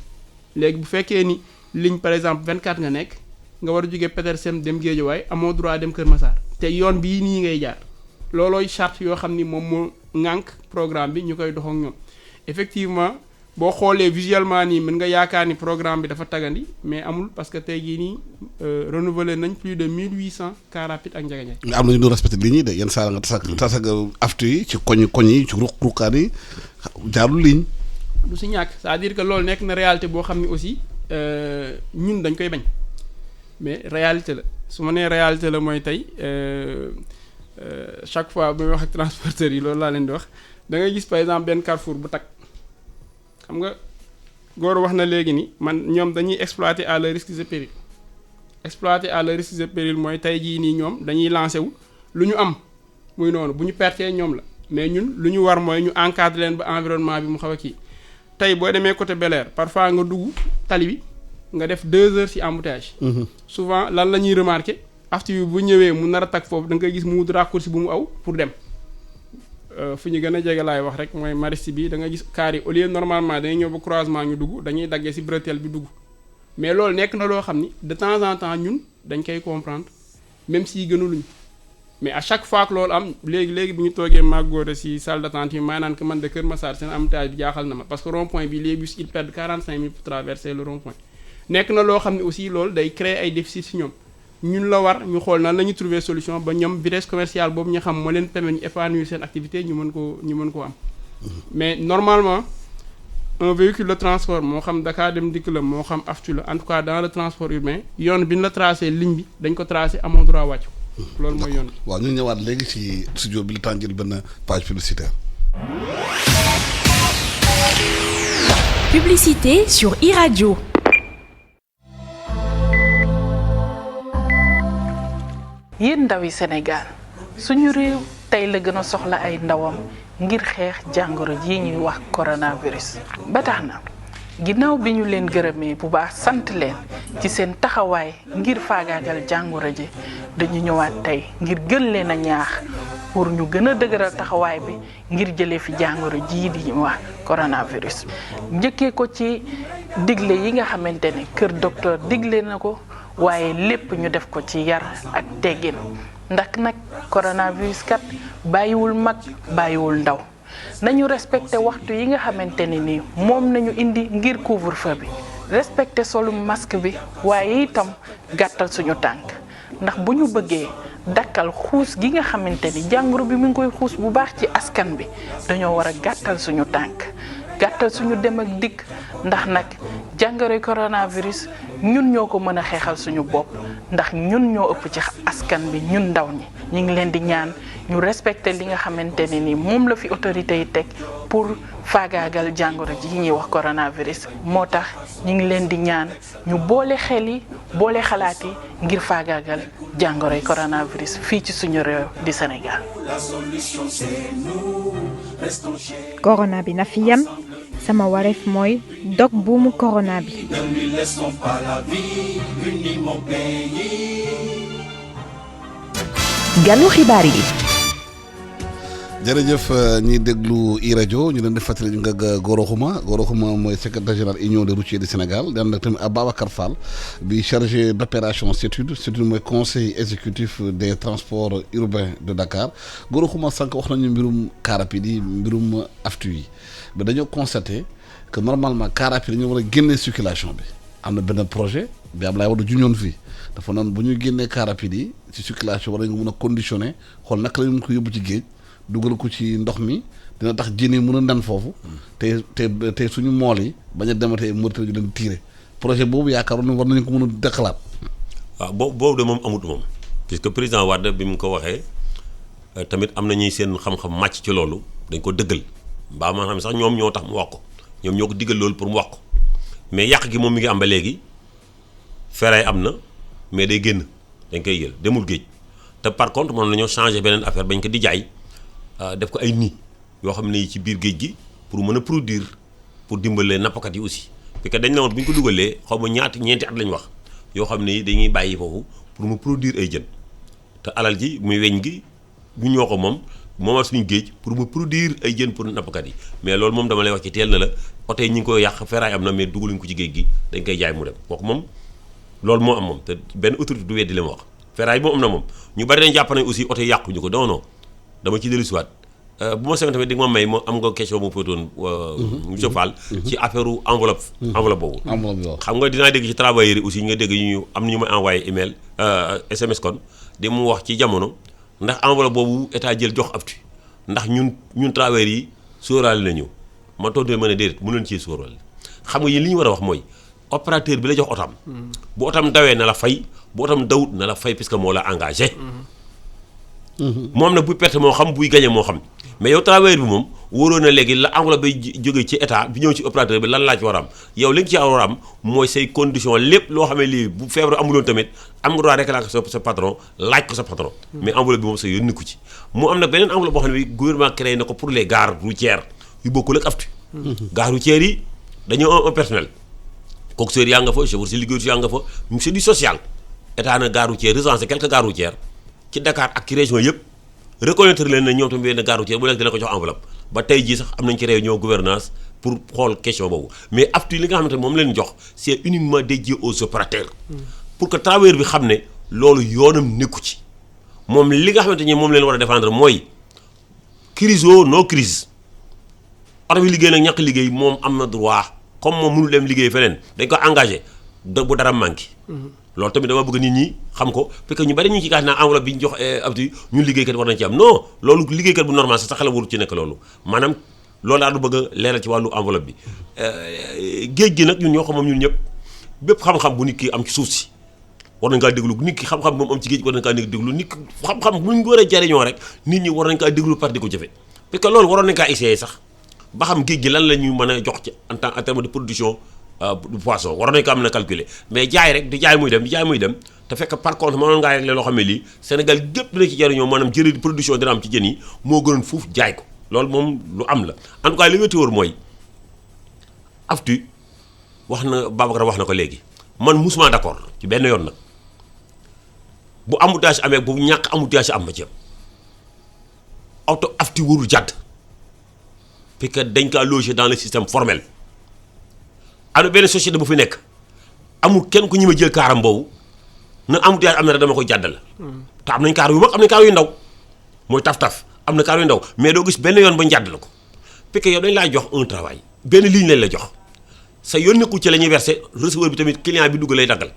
léegi bu fekkee ni ligne par exemple 24 nga nekk nga war a jógee Petersen dem Guédiawaye amoo droit dem Kër Massar te yoon bii nii ngay jaar loolooy charte yoo xam ni moom moo ŋànk programme bi ñu koy dox ak ñoom effectivement. boo xoolee visuellement nii mën nga yaakaar ni programme bi dafa tagandi mais amul parce que tey jii nii renouveler nañ plus de 1800 car rapide ak Ndiaga Ndiaye. am nañu doon respecté ligne yi de yenn saa nga tasak aftu yi ci koñ yi ci ruq-ruqaan yi jaarul ligne. du si ñàkk c'est-à-dire que loolu nekk na réalité boo xam ne aussi ñun dañ koy bañ mais réalité la su ma nee réalité la mooy tey chaque fois bu may wax ak transporteurs yi loolu laa leen di wax da ngay gis par exemple benn carrefour bu tag xam nga góor wax na léegi ni man ñoom dañuy exploiter à leur risque et péril exploiter à leur risque et péril mooy tey jii nii ñoom dañuy lancer wu lu ñu am muy noonu bu ñu pertee ñoom la mais ñun lu ñu war mooy ñu encadrer leen ba environnement bi mu xaw a kii tey boo demee côté Bel Air parfois nga dugg tali bi nga def 2 heures ci embouteillage. souvent lan la ñuy remarquer aftu bi bu ñëwee mu nar a tag foofu da nga gis mu wut raccourci bu mu aw pour dem. fu ñu gën a jege laay wax rek mooy Maristes bi da nga gis car yi au lieu normalement dañuy ñëw ba croisement ñu dugg dañuy daggee ci bretelle bi dugg mais loolu nekk na loo xam ni de temps en temps ñun dañ koy comprendre même si gënuluñ mais à chaque fois que loolu am léegi bi ñu toogee màggoore ci salle d'attente yi maa naan que man de Kër Massar seen embouteillage bi jaaxal na ma parce que rond-point bi les bus ils perdent 45 minutes pour traverser le rond-point nekk na loo xam ne aussi loolu day créer ay déficits ci ñoom ñun la war ñu xool nan la ñuy trouver solution ba ñoom vitesse commerciale boobu ñu xam moo leen permettre ñu épanouir seen activité ñu mën koo am mais normalement un véhicule de transport moo xam Dakar Dem Dikk la moo xam aftu la en tout cas dans le transport urbain yoon bi ñu la tracé ligne bi dañ ko tracé amoo droit wàcc loolu mooy yoon bi. waaw ñu ñëwaat léegi ci studio bi la temps jël benn page publicitaire. Publicité sur iRadio. yéen ndawi Sénégal suñu réew tey la gën a soxla ay ndawam ngir xeex jàngoro ji ñuy wax coronavirus ba tax na ginnaaw bi ñu leen gërëmee bu baax sant leen ci seen taxawaay ngir faagaagal jàngoro ji dañu ñëwaat tey ngir gën leen a ñaax pour ñu gën a dëgëral taxawaay bi ngir jëlee fi jàngoro jii di ñu wax coronavirus njëkkee ko ci digle yi nga xamante ne kër docteur digle na ko waaye lépp ñu def ko ci yar ak teggin ndax nag coronavirus kat bàyyiwul mag bàyyiwul ndaw nañu respecté waxtu yi nga xamante ne ni moom nañu indi ngir couvre-feu bi respecté solu masque bi waaye itam gàttal suñu tànk ndax bu ñu bëggee dakkal xuus gi nga xamante ni jàngoro bi mu ngi koy xuus bu baax ci askan bi dañoo war a gàttal suñu tànk gàttal suñu dem ak dikk ndax nag jàngoroy coronavirus ñun ñoo ko mën a xeexal suñu bopp ndax ñun ñoo ëpp ci askan bi ñun ndaw ñi ñu ngi leen di ñaan ñu respecté li nga xamante ne ni moom la fi autorité yi teg pour faagaagal jàngoro ji ñuy wax coronavirus moo tax ñu ngi leen di ñaan ñu boole xel yi boole xalaat yi ngir faagaagal jàngoroy coronavirus fii ci suñu réew di Sénégal. corona bi na fi yam sama wareef mooy dog buumu corona bi. ganu xibaar yi. jërëjëf ñiy déglu iRadio ñu leen di fàttali ñu nga Gora Khouma mooy secrétaire général union des routiers du Sénégal daan nag tamit Ababacar Fall bi chargé d' opération CETUD mooy conseil exécutif des transports urbains de Dakar Gora Khouma sànq wax nañu mbirum car rapide yi mbirum aftu yi mais dañoo constaté que normalement car rapide dañoo war a génnee circulation bi am na benn projet bi Abdoulaye Wade juñoon fii dafa noonu bu ñuy génnee car rapide yi ci circulation war nañu mën a conditionné xool naka la ñu ko yóbbu ci géej dugal ko ci ndox mi dina tax jën yi mën a nan foofu te suñu mool yi bañ a dematee Mauritanie ñu leen tiire projet boobu yaakaaroon ne war nañu ko mën a deqalaat. waaw boobu de moom amut moom puisque président Wade bi mu ko waxee tamit am na ñuy seen xam-xam màcc ci loolu dañ ko dëggal mbaa maanaam sax ñoom ñoo tax mu wax ko ñoom ñoo ko diggal loolu pour mu wax ko mais yàq gi moom mi ngi am ba léegi ferraille am na mais day génn dañ koy jël demul géej te par contre mën nañoo changer beneen affaire bañ ko di jaay def ko ay nids yoo xam ne ci biir géej gi pour mën a produire pour dimbalee nappkat yi aussi parce que dañ la woon bu ñu ko dugalee xaw ma ñeenti at lañ wax yoo xam ne dañuy bàyyi foofu pour mu produire ay jën te alal ji muy weñ gi ñu ñoo ko moomal suñu géej pour mu produire ay jën pour nappkat yi mais loolu moom dama lay wax ci teel na la oto yi ñu ngi koy yàq ferraille am na mais dugaluñ ko ci géej gi dañ koy jaay mu dem kooku moom loolu moo am moom te benn autorité du weddi li ma wax ferraille moom am na moom ñu bari dañ jàpp ne aussi oto yi yàquñu ko non dama ci dellusiwaat bu ma seen tamit di nga ma may moo am nga question bu fóotoon monsieur Fall ci affaire enveloppe boobu xam nga dinaa dégg ci travailleurs yi aussi nga dégg ñu am na ñu may envoyé email SMS kon di mu wax ci jamono ndax enveloppe boobu état jël jox AFTU ndax ñun travailleurs yi sóoraale nañu man toog ma ne déedéet mënu leen cee sóoraale xam nga yéen li ñu war a wax mooy opérateur bi la jox otam bu otam dawee na la fay bu otam dawut na la fay puisque moo la engagé moom nag buy perte moo xam buy gagné moo xam mais yow travailleur bi moom wóoroon na léegi la enveloppe bay jógee ci état bi ñëw ci opérateur bi lan laa ci war a am yow li nga ci war a am mooy say condition lépp loo xam ne lii bu feebar amuloon tamit am nga droit réclamer sa patron laaj ko sa patron mais enveloppe bi moom sa yónni ko ci mu am nag beneen enveloppe boo xam ne bi gouvernement créé na ko pour les gares routières yu bokkul ak AFTU gares routières yi dañoo un personnel coxeur yaa nga fa chauffeur si liggéey yaa nga fa c'est du social état na gare routière recensé quelques gares routières ci Dakar ak ci région yëpp reconnaître leen ne ñoom tamit benn gare routière bu nekk dina ko jox enveloppe ba tey jii sax am nañ ci réunion gouvernance pour xool question boobu mais AFTU li nga xamante ne moom leen jox c'est uniquement dédié aux opérateurs pour que travailleur bi xam ne loolu yoonam nekku ci moom li nga xamante ne moom leen war a défendre mooy crise non crise oto bi liggéey nag ñàkk liggéey moom am na droit comme moom mënul dem liggéey feneen dañ ko engagé bu dara manqué loolu tamit dama bëgg nit ñi xam ko parce que ñu bari ñu ci gaas naa enveloppe bi ñu jox AFTU ñun liggéeykat war nañ ci am non loolu liggéeykat bu normal sax xel waru ci nekk loolu maanaam loolu daal du bëgg a leeral ci wàllu enveloppe bi géej gi nag ñun ñoo ko moom ñun ñëpp bépp xam-xam bu nit ki am ci suuf si war nañ kaa déglu nit ki xam-xam moom am ci géej war nañ kaa déglu nit ki xam-xam bu ñu war a jariñoo rek nit ñi war nañ kaa déglu par di ko jëfe parce que loolu waroon nañ kaa essayer sax ba xam géej gi lan la ñuy mën a jox ci en terme de production du poisson waroon nañu ko am na calculer mais jaay rek di jaay muy dem te fekk par contre mënoon ngaa régler loo xam ne lii Sénégal gépp dina ci jariñoo maanaam jëri production dina am ci jën yi moo gënoon fuuf jaay ko loolu moom lu am la en tout cas li nga téwóor mooy AFTU wax na Babacar wax na ko léegi man musuma d'accord ci benn yoon nag bu embouteillage amee bu ñàkk embouteillage am ma ci auto AFTU warul jàdd parce que dañ kaa loger dans le système formel am na benn société bu fi nekk amul kenn ku ñi ma jël kaaram boobu na embouteillage am na rek dama koy jàddal te am nañ kaar yu mag am nañ kaar yu ndaw mooy taf-taf am na kaar yu ndaw mais doo gis benn yoon ba njàdd la ko parce que yow dañ laa jox un travail benn ligne lañ la jox sa yoon nekkul ci la ñuy versé receveur bi tamit client bi dugg lay daggal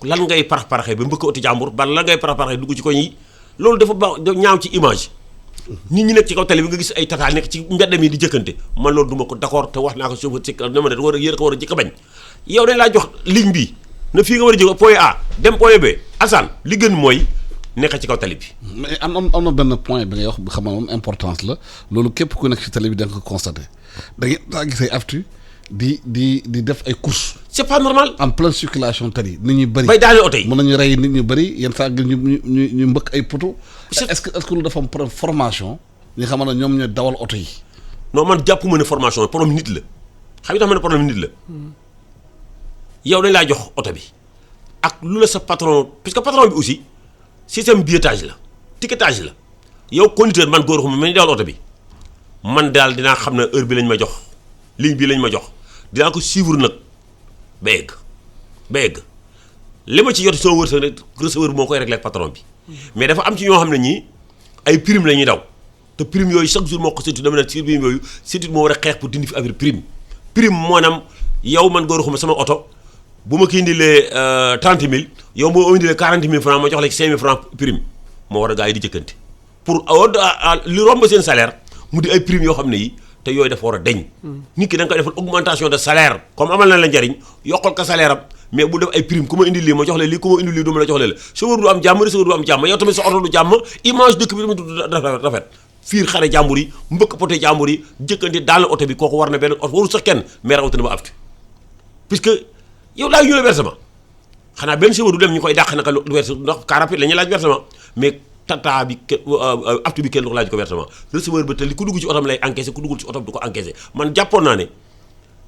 lan ngay parax-paraxee ba mbëkk oti jàmbur ba lan ngay parax-paraxee dugg ci koñ yi loolu dafa ba ñaaw ci image nit ñi nekk ci kaw tali bi nga gis ay tata nekk ci mbedd mi di jëkkante man loolu duma ko d'accord te wax naa ko chauffeur ci na ma ne war a yéen ko war a jëkk a bañ yow dañ laa jox ligne bi na fii nga war a jóge point A dem point B Assane li gën mooy nekk ci kaw tali bi. mais am na benn point bi ngay wax bi xam nga moom importance la loolu képp ku nekk ci tali bi da nga ko constaté da ngeen daa gis ay AFTU di def ay courses. c'est pas normal. en pleine circulation tali nit ñi bëri. bay daane oto yi mën nañu rey nit ñu bëri yenn saa ñu mbëkk ay poto. est-ce que loolu dafa am formation. ñi xam ne ñoom ñooy dawal oto yi. non man jàppuma ne formation problème nit la xam nga tax ma ne problème nit la yow dañ laa jox oto bi ak lu la sa patron puisque patron bi aussi système billetage la ticketage la yow conducteur man góor xuma man dawal oto bi man daal dinaa xam ne heure bi lañ ma jox ligne bi lañ ma jox dinaa ko suivre nag ba egg li ma ci jot soo wërsëg rek receveur moo koy réglé ak patron bi mais dafa am ci ñoo xam ne ñii ay prime la ñuy daw te prime yooyu chaque jour moo ko surtout dama ne ci prime yooyu surtout moo war a xeex pour dindi fi affaire prime maanaam yow man góor xuma sama oto bu ma kii indilee 30 000 yow moo indilee 40 000 francs ma jox la ci 5 000 francs prime moo war a gars yi di jëkkante pour li romb seen salaire mu di ay primes yoo xam ne yi te yooyu dafa war a deñ nit ki da nga koy defal augmentation de salaire comme amal na la njariñ yokkal ko salaire am mais bu def ay prime ku ma indi lii ma jox leen lii ku ma indi lii du ma la jox leen la chauffeur du am jàmm chauffeur du am jàmm yow tamit sa oto du jàmm image dëkk bi tamit du rafet fiir xare jàmbur yi mbëkk poté jàmbur yi jëkkante daal oto bi kooku war na benn oto waru sax kenn mais rawatina ba aftu puisque yow laaj ñu la versement xanaa benn chauffeur du dem ñu koy dàq naka lu versement ndax car rapide la ñuy laaj versement mais tata bi aftu bi kenn du ko laaj ko versement receveur ba te li ku dugg ci otom lay encaissé ku duggul ci otom du ko encaissé man jàppoon naa ne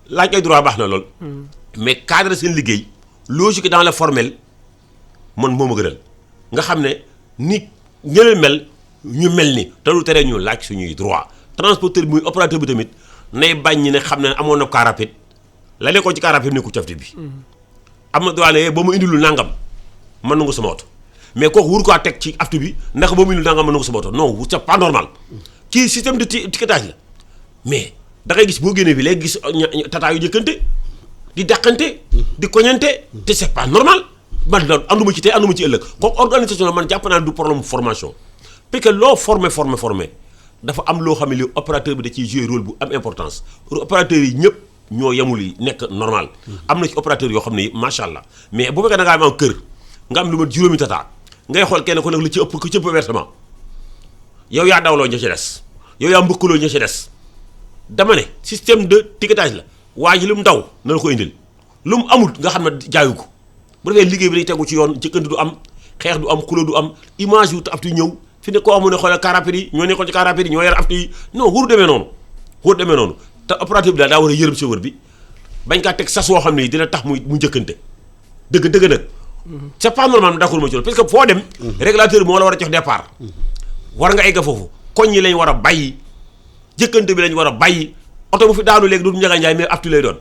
laaj ay droit baax na lool mais cadre seen liggéey logique dans le formel man moo ma gënal nga xam ne nit ñële mel ñu mel ni te lu tere ñu laaj suñuy droit transporteur bi muy opérateur bi tamit nay bañ ne xam ne amoon na car rapide la nekkoon ci car rapide nekku cafti bi am na droit ne ba mu indilul nangam mën na nga sama oto mais kooku wuru ko teg ci aftu bi ndax ba mu indil nangam mën na nga sama oto non c'est pas normal kii système de étiquetage la mais da ngay gis boo génnee bi léegi gis tata yu jëkkante di dàqante di koñante te c'est pas normal man loolu anduma ci tey anduma ci ëllëg kooku organisation la man jàpp naa du problème formation parce que loo formé dafa am loo xam ne li opérateur bi da ciy jouer rôle bu am importance opérateur yi ñëpp ñoo yemul yi nekk normal am na ci opérateur yoo xam ne macha allah mais bu fekkee da ngaa am kër nga am lu ma juróomi tata ngay xool kenn ko nag li ci ëpp ko ci ëpp versement yow yaa dawloo ña ci des yow yaa mbëkkaloo ña ci des dama ne système de étiquetage la waa ji lu mu daw na la ko indil lu mu amul nga xam ne jaayu ko bu defee liggéey bi day tegu ci yoon jëkkandi du am xeex du am xuloo du am image yu aftu ñëw fi ne koo amu ne xoolal car rapide yi ñoo nekkoon ci car rapide yi ñoo yar aftu yi non wóoru demee noonu te opérateur bi daal daa war a yërëm chauffeur bi bañ kaa teg sas woo xam ne dina tax mu njëkkante dëgg nag c'est pas normal d'accord ma ci loolu parce que foo dem régulateur bi moo la war a jox départ war nga egg foofu koñ yi lañ war a bàyyi jëkkante bi lañ war a bàyyi oto bu fi daanu léegi du Ndiaga Ndiaye mais aftu lay doon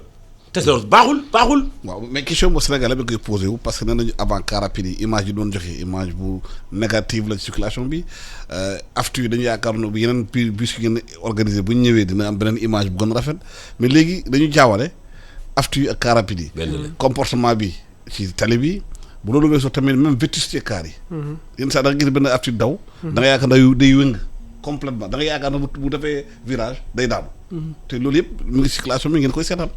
te loolu baaxul. waaw mais question bu Sénégal bi koy posé wu parce que nee nañu avant car rapide yi image yi doon joxe image bu négative la circulation bi aftu yi dañu yaakaar ne bu yeneen bus yi ngeen organisé bu ñu ñëwee dina am beneen image bu gën a rafet mais léegi dañu jaawale aftu yi ak car rapide yi. comportement bi ci tali bi bu loolu weesoo tamit même vétusté car yi. yenn saa da nga gis benn aftu daw. da nga yaakaar ne day wëng complètement da nga yaakaar ne bu defee virage day daanu. te loolu yëpp mu ngi circulation bi ngeen koy seetaan.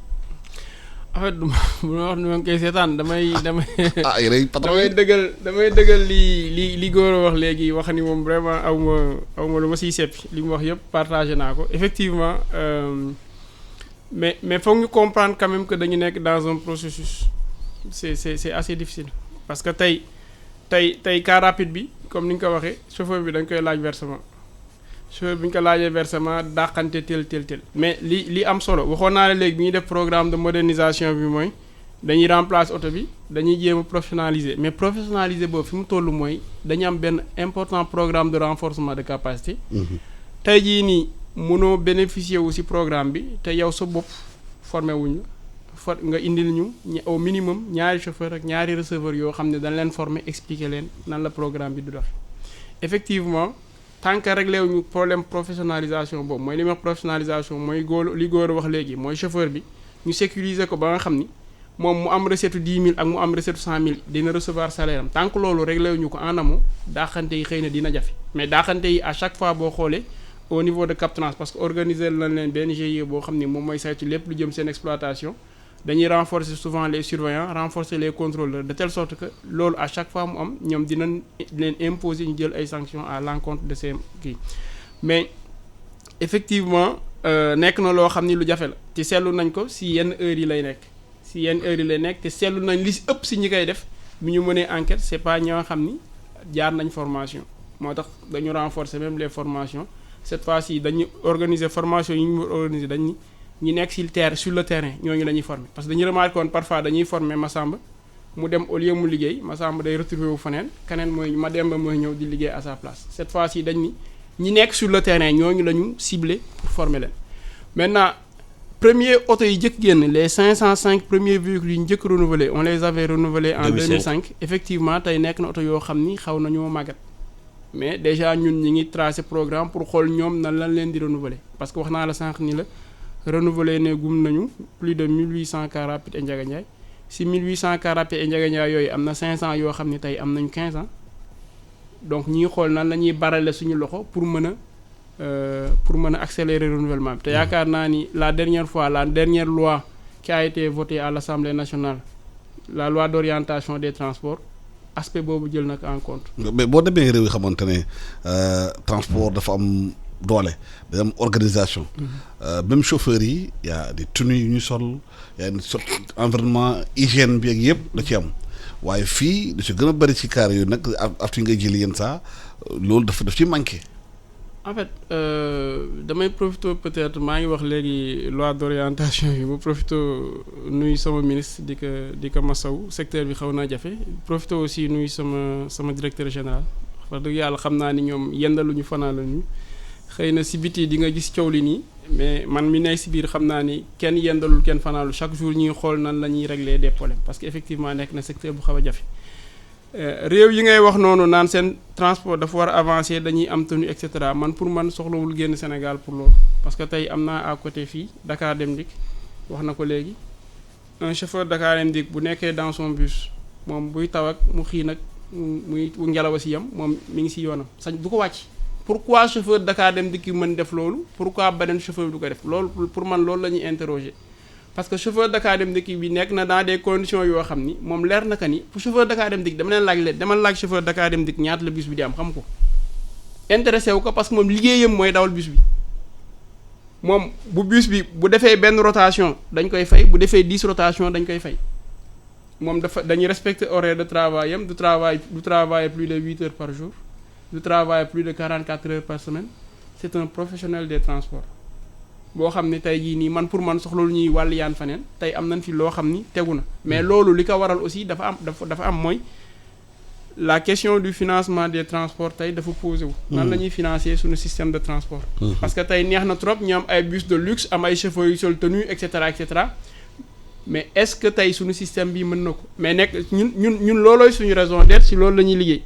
en fait bu ma wax ni ma ngi koy seetaan damay ah yéen damay dëggal li góor a wax léegi wax ni moom vraiment aw ma lu ma siy seppi li mu wax yëpp partagé naa ko effectivement mais foog ñu comprendre quand même que dañu nekk dans un processus c'est assez difficile parce que tey car rapide bi comme ni nga ko waxee chauffeur bi dañ koy laaj versement chauffeur bi ñu ko laajee versement dàqante tel mais li am solo waxoon naa la léegi bi ñuy def programme de modernisation bi mooy dañuy remplacer oto bi dañuy jéem a professionnaliser mais professionnaliser boobu fi mu toll mooy dañu am benn important programme de renforcement de capacité. tey jii nii mënoo bénéficier wu ci programme bi te yow sa bopp formé wuñ la nga indil ñu au minimum ñaari chauffeur ak ñaari receveur yoo xam ne dañ leen former expliquer leen nan la programme bi du dox effectivement. tant que réglé wuñu problème professionnalisation boobu mooy li ma wax professionnalisation mooy li góor a wax léegi mooy chauffeur bi ñu sécuriser ko ba nga xam ni moom mu am recette 10 000 ak mu am recette 100 000 dina recevoir salaire am tant que loolu réglé wuñu ko en amont daaxante yi xëy na dina jafe mais daaxante yi à chaque fois boo xoolee au niveau de Cap Trans parce que organiser nañ leen benn GIE boo xam ni moom mooy saytu lépp lu jëm seen exploitation dañuy renforcer souvent les surveillants renforcer les contrôleurs de telle sorte que loolu à chaque fois mu am ñoom dinañ leen imposer ñu jël ay sanctions à l'encontre de ces kii mais effectivement nekk na loo xam ni lu jafe la te seetlu nañ ko si yenn heures yi lay nekk te seetlu nañ li si ëpp si ñi koy def bu ñu mënee enquête c'est pas ñoo xam ni jaar nañ formation moo tax dañu renforcer même les formations cette fois-ci dañu organiser formation yi ñu organiser dañ ñi nekk sur le terrain ñooñu la ñuy former parce que dañuy remarqué woon parfois dañuy former Massamba mu dem au lieu mu liggéey Massamba day retrouver wu feneen keneen mooy Mademba mooy ñëw di liggéey à sa place cette fois-ci dañ ni ñi nekk sur le terrain ñooñu la ñu ciblé pour former leen. maintenant premier oto yi njëkk génn les 505 premiers véhicules yi njëkk renouvelés on les avait renouvelés en 2005 effectivement tey nekk na oto yoo xam ni xaw nañoo màggat mais déjà ñun ñi ngi tracé programme pour xool ñoom nan lañ leen di renouveler parce que wax naa la sànq ni la. renouvelé ne gum nañu plus de 1800 car rapides et Ndiaga Ndiaye si 1800 car rapides et Ndiaga Ndiaye yooyu am na 500 yoo xam ne tey am nañu 15 ans donc ñi ngi xool nan la ñuy barale suñu loxo pour mën a accélérer renouvellement bi te yaakaar naa ni la dernière loi qui a été votée à l'Assemblée nationale la loi d'orientation des transports aspect boobu jël nag en compte. mais boo demee réew yi xamante ne transport dafa am doole day am organisation. même chauffeurs yi y a des tenues yu ñu sol y a une sorte environnement hygiène bi ak yëpp da ci am waaye fii da ci gën a bëri ci kaar yooyu nag aftu ngay jëli yenn saa loolu daf ci manqué. en fait damay profité peut-être maa ngi wax léegi loi d'orientation yi ma profité nuyu sama ministre di ko masaw secteur bi xaw naa jafe profité aussi nuyu sama directeur général wax dëgg yàlla xam naa ni ñoom yendaluñu fanaaluñu xëy na si biti di nga gis coow li nii mais man mi nekk si biir xam naa ni kenn yendalul kenn fanaalu chaque jour ñuy xool nan la ñuy régler des problèmes parce que effectivement nekk na secteur bu xaw a jafe. réew yi ngay wax noonu naan seen transport dafa war a avancer dañuy am tenue et cetera man pour man soxlawul génn Sénégal pour loolu parce que tey am naa à côté fii Dakar Dem Dikk wax na ko léegi un chauffeur Dakar Dem Dikk bu nekkee dans son bus moom buy taw ak mu xii nag muy ngelaw a si yam moom mi ngi si yoonam sañ du ko wàcc. pourquoi chauffeur Dakar Dem Dikk mën def loolu pourquoi beneen chauffeur du ko def loolu pour man loolu la ñuy interroger. parce que chauffeur Dakar Dem Dikk bi nekk na dans des conditions yoo xam ni moom leer na ka ni pour chauffeur Dakar Dem Dikk dama laaj chauffeur Dakar Dem Dikk ñaata la bus bi di am xam ko intéressé wu ko parce que moom liggéeyam mooy dawal bus bi moom bu bus bi bu defee benn rotation dañ koy fay bu defee 10 rotation dañ koy fay moom dañuy respecter horaire de travail am du travail plus de 8 heures par jour du travail plus de 44 heures par semaine c'est un professionnel des transports boo xam ne tey jii nii man pour man soxla lu ñuy wàll yaan faneen tey am nañ fi loo xam ni tegu na mais loolu li ko waral aussi dafa am mooy la question du financement des transports tey dafa posé wu. nan la ñuy financer suñu système de transport. parce que tey neex na trop ñu am ay bus de luxe am ay chauffeurs yu sol tenue et cetera mais est-ce que tey suñu système bi mën na ko mais nekk ñun loolooy suñu raison d'être si loolu la ñuy liggéey.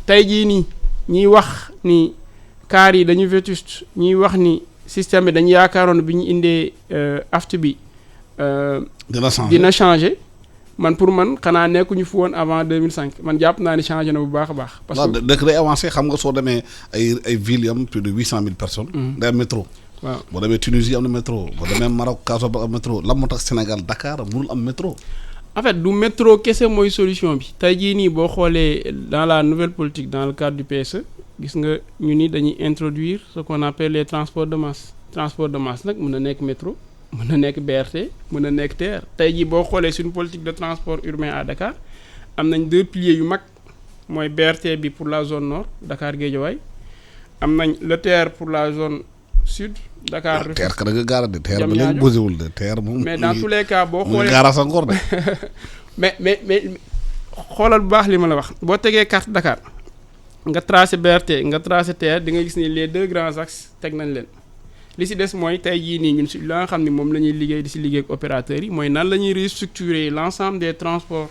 tey jii nii ñuy wax ni cars yi dañu vétuste ñuy wax ni. système bi dañu yaakaaroon bi ñu indee aftu bi dina changer man pour man xanaa nekkuñu fi woon avant 2005 man jàpp naa ni changé na bu baax a baax. parce que dëkk day avancé xam nga soo demee ay villes yi am plus de 800,000 personnes. day am métro. waaw boo demee Tunisie am na métro boo demee Maroc Casablanca am métro lan moo tax Sénégal Dakar mënul am métro. en fait du métro kese mooy solution bi tey jii nii boo xoolee dans la nouvelle politique dans le cadre du PSE. gis nga ñu ni dañuy introduire ce qu'on appelle les transports de masse nag mën na nekk métro mën na nekk BRT mën na nekk TER tey jii boo xoolee suñu politique de transport urbain à Dakar am nañ 2 piliers yu mag mooy BRT bi pour la zone nord Dakar Guédiawaye am nañ le TER pour la zone sud Dakar TER ka da nga gaara de TER ba léegi bosewul de TER moom mais dans tous les cas boo xoolee gaara sa ngor de mais xoolal bu baax li ma la wax boo tegee carte Dakar nga tracé BRT nga tracé TER di nga gis ni les 2 grands axes teg nañ leen li ci des mooy tey jii nii ñun si la nga xam ne moom la ñuy liggéey di si liggéey ak opérateurs yi mooy nan la ñuy restructurer l'ensemble des transports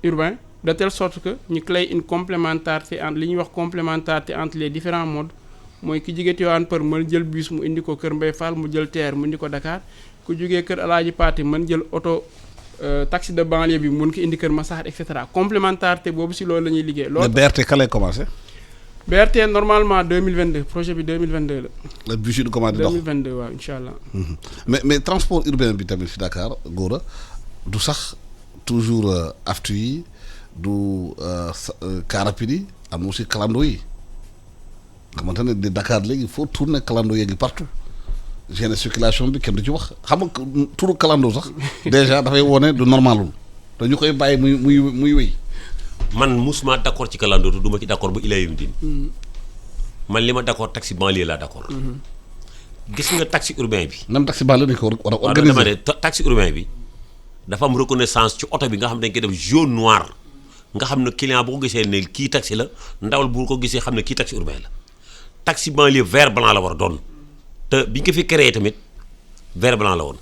urbains de telle sorte que ñu créer une complémentarité entre li ñuy wax complémentarité entre les différents modes mooy ki jigee Tivaouane Peulh mën jël bus mu indi ko Kër Mbaye Fall mu jël TER mu indi ko Dakar ku jógee Kër Alaaji Paate mën jël oto taxi de banlieue bi mun ko indi Kër Massar et cetera complémentarité boobu si loolu la ñuy liggéey. loolu BRT ka lay commencé. BRT normalement 2022 projet bi 2022 la. le bus yi du commencé dox 2022 waaw incha allah. mais transport urbain bi tamit fi Dakar Gora du sax toujours aftu yi du car rapide yi am aussi clando yi xamante ne di Dakar léegi foo tourner clando yeegi partout. gêne circulation bi kenn du ci wax xam nga turu kalando sax déjà dafay wone du normalul te ñu koy bàyyi muy wéy. man musuma d'accord ci kalando te du ma ci d'accord ba ilaa yawmi diin man li ma d'accord taxi banlieue laa d'accord. gis nga taxi urbain bi. même taxi banlieue dañ ko war a organiser. dama ne taxi urbain bi dafa am reconnaissance ci oto bi nga xam ne dañ koy def jaune noir nga xam ne client bu ko gisee ne kii taxi la ndawal bu ko gisee xam ne kii taxi urbain la taxi banlieue vert blanc la war a doon. te bi ñu ko fi créé tamit vert blanc la woon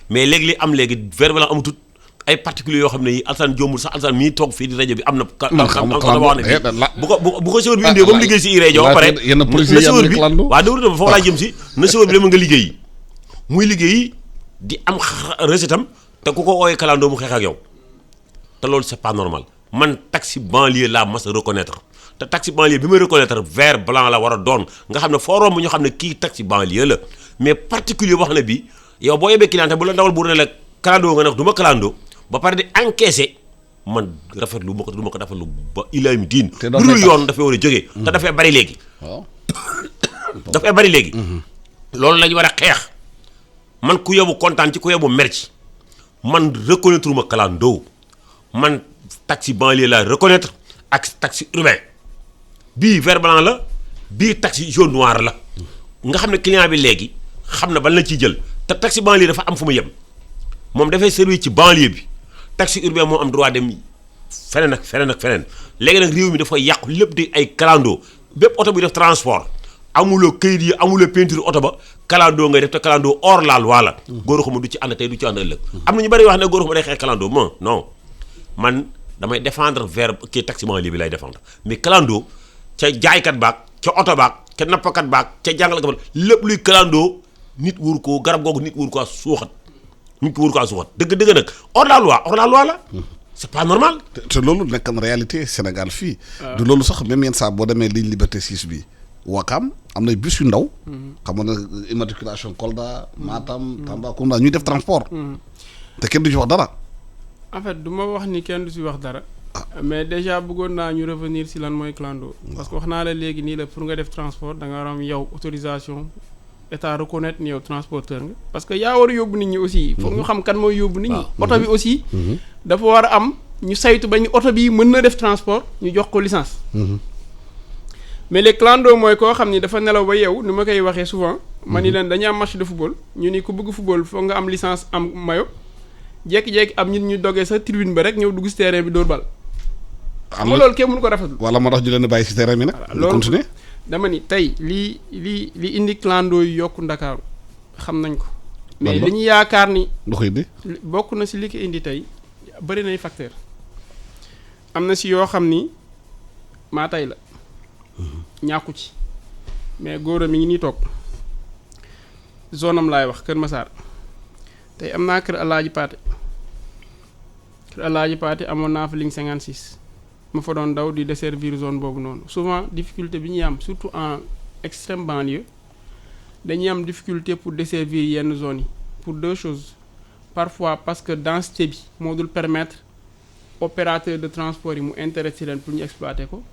mais léegi li am léegi vert blanc amatut ay particuliers yoo xam ne yi Alassane jombul sax Alassane mii toog fii di rajo bi am na. bu ko chauffeur bi indee ba mu liggéey si rajo ba pare na chauffeur bi waaw déglu foofu laa jëm si na chauffeur bi dama nga liggéey muy liggéey di am recette am te ku ko ooyee kalandoo mu xeex ak yow te loolu c'est pas normal man taxi banlieue laa mas a reconnaître te taxi banlieue bi may reconnaître vert blanc la war a doon nga xam ne foo romb ñu xam ne kii taxi banlieue la mais particulier boo xam ne bii yow boo yebee client bu la dawal bu ne la clando nga ne du ma clando ba pare di encaisser man rafetlu ma ko du ma ko rafetlu ba ilaami diin. te lu dul yoon dafay war a jógee. te dafay bari léegi. waaw. dafay bari léegi. loolu la ñu war a xeex man ku yóbbu kontaan ci ku yóbbu mer ci man reconnaître ma clando man taxi banlieue la reconnaître ak taxi urbain bii vert blanc la bii taxi jaune noir la nga xam ne client bi léegi xam na ban la ciy jël te taxi banlieue dafa am fu mu yem moom dafay servir ci banlieue bi taxi urbain moo am droit dem feneen ak feneen ak feneen léegi nag réew mi dafa yàqu lépp di ay clando bépp oto bi def transport amuloo këyit yi amuloo peinture oto ba clando ngay def te clando hors la loi la góor xuma du ci ànd tey du ci ànd ëllëg am na ñu bëri wax ne góor xuma day xeex clando non man damay défendre vers kii taxi banlieue bi lay défendre mais clando ca jaaykat baag ca oto baag ca nappakat baag ca jàngalekat baag lépp luy clando nit wuru ko garab googu nit wuru ko suuxat nit ki wuru ko suuxat dëgg nag hors la loi la c'est pas normal. te loolu nekk na réalité Sénégal fii. du loolu sax même yenn saa boo demee ligne Liberté 6 bi Wakam am na bus yu ndaw. xam nga immatriculation Kolda Matam Tambacounda ñuy def transport. te kenn du ci wax dara. en fait du ma wax ni kenn du si wax dara. mais déjà bëggoon naa ñu revenir si lan mooy clando. parce que wax naa la léegi nii la pour nga def transport da nga war a am yow autorisation état reconnaître ni yow transporteur nga. parce que yaa war a yóbbu nit ñi aussi. foog ñu xam kan mooy yóbbu nit ñi. oto bi aussi. dafa war a am ñu saytu ba ñu oto bi mën na def transport ñu jox ko licence. mais les clando mooy koo xam ni dafa nelaw ba yeewu ni ma koy waxee souvent. ma ni leen dañuy am match de football ñu ni ku bëgg football foog nga am licence am maillot. jékki-jékki am nit ñu dogee sa tribune ba rek ñëw dugg si terrain bi dóor bal. xam nga loolu kenn mënu ko rafetlu. wala moo tax ñu leen di bàyyi si terrain bi nag. loolu continuer dama ni tey li indi clando yu yokku Ndakaaru xam nañ ko. mais li ñu yaakaar ni. lu ko indi. bokk na si li ko indi tey bëri nay facteur am na si yoo xam ni maa tey la. ñàkku ci mais góor mi ngi nii toog zone am laay wax Kër Massar tey am naa kër Alaaji Paate amoon naa fa ligne 56 ma fa doon daw di desservir zone boobu noonu souvent difficulté bi ñuy am surtout en extrême banlieue dañuy am difficulté pour desservir yenn zones yi pour deux choses parfois parce que densité bi moo dul permettre opérateur de transport yi mu intéressé leen pour ñu exploiter ko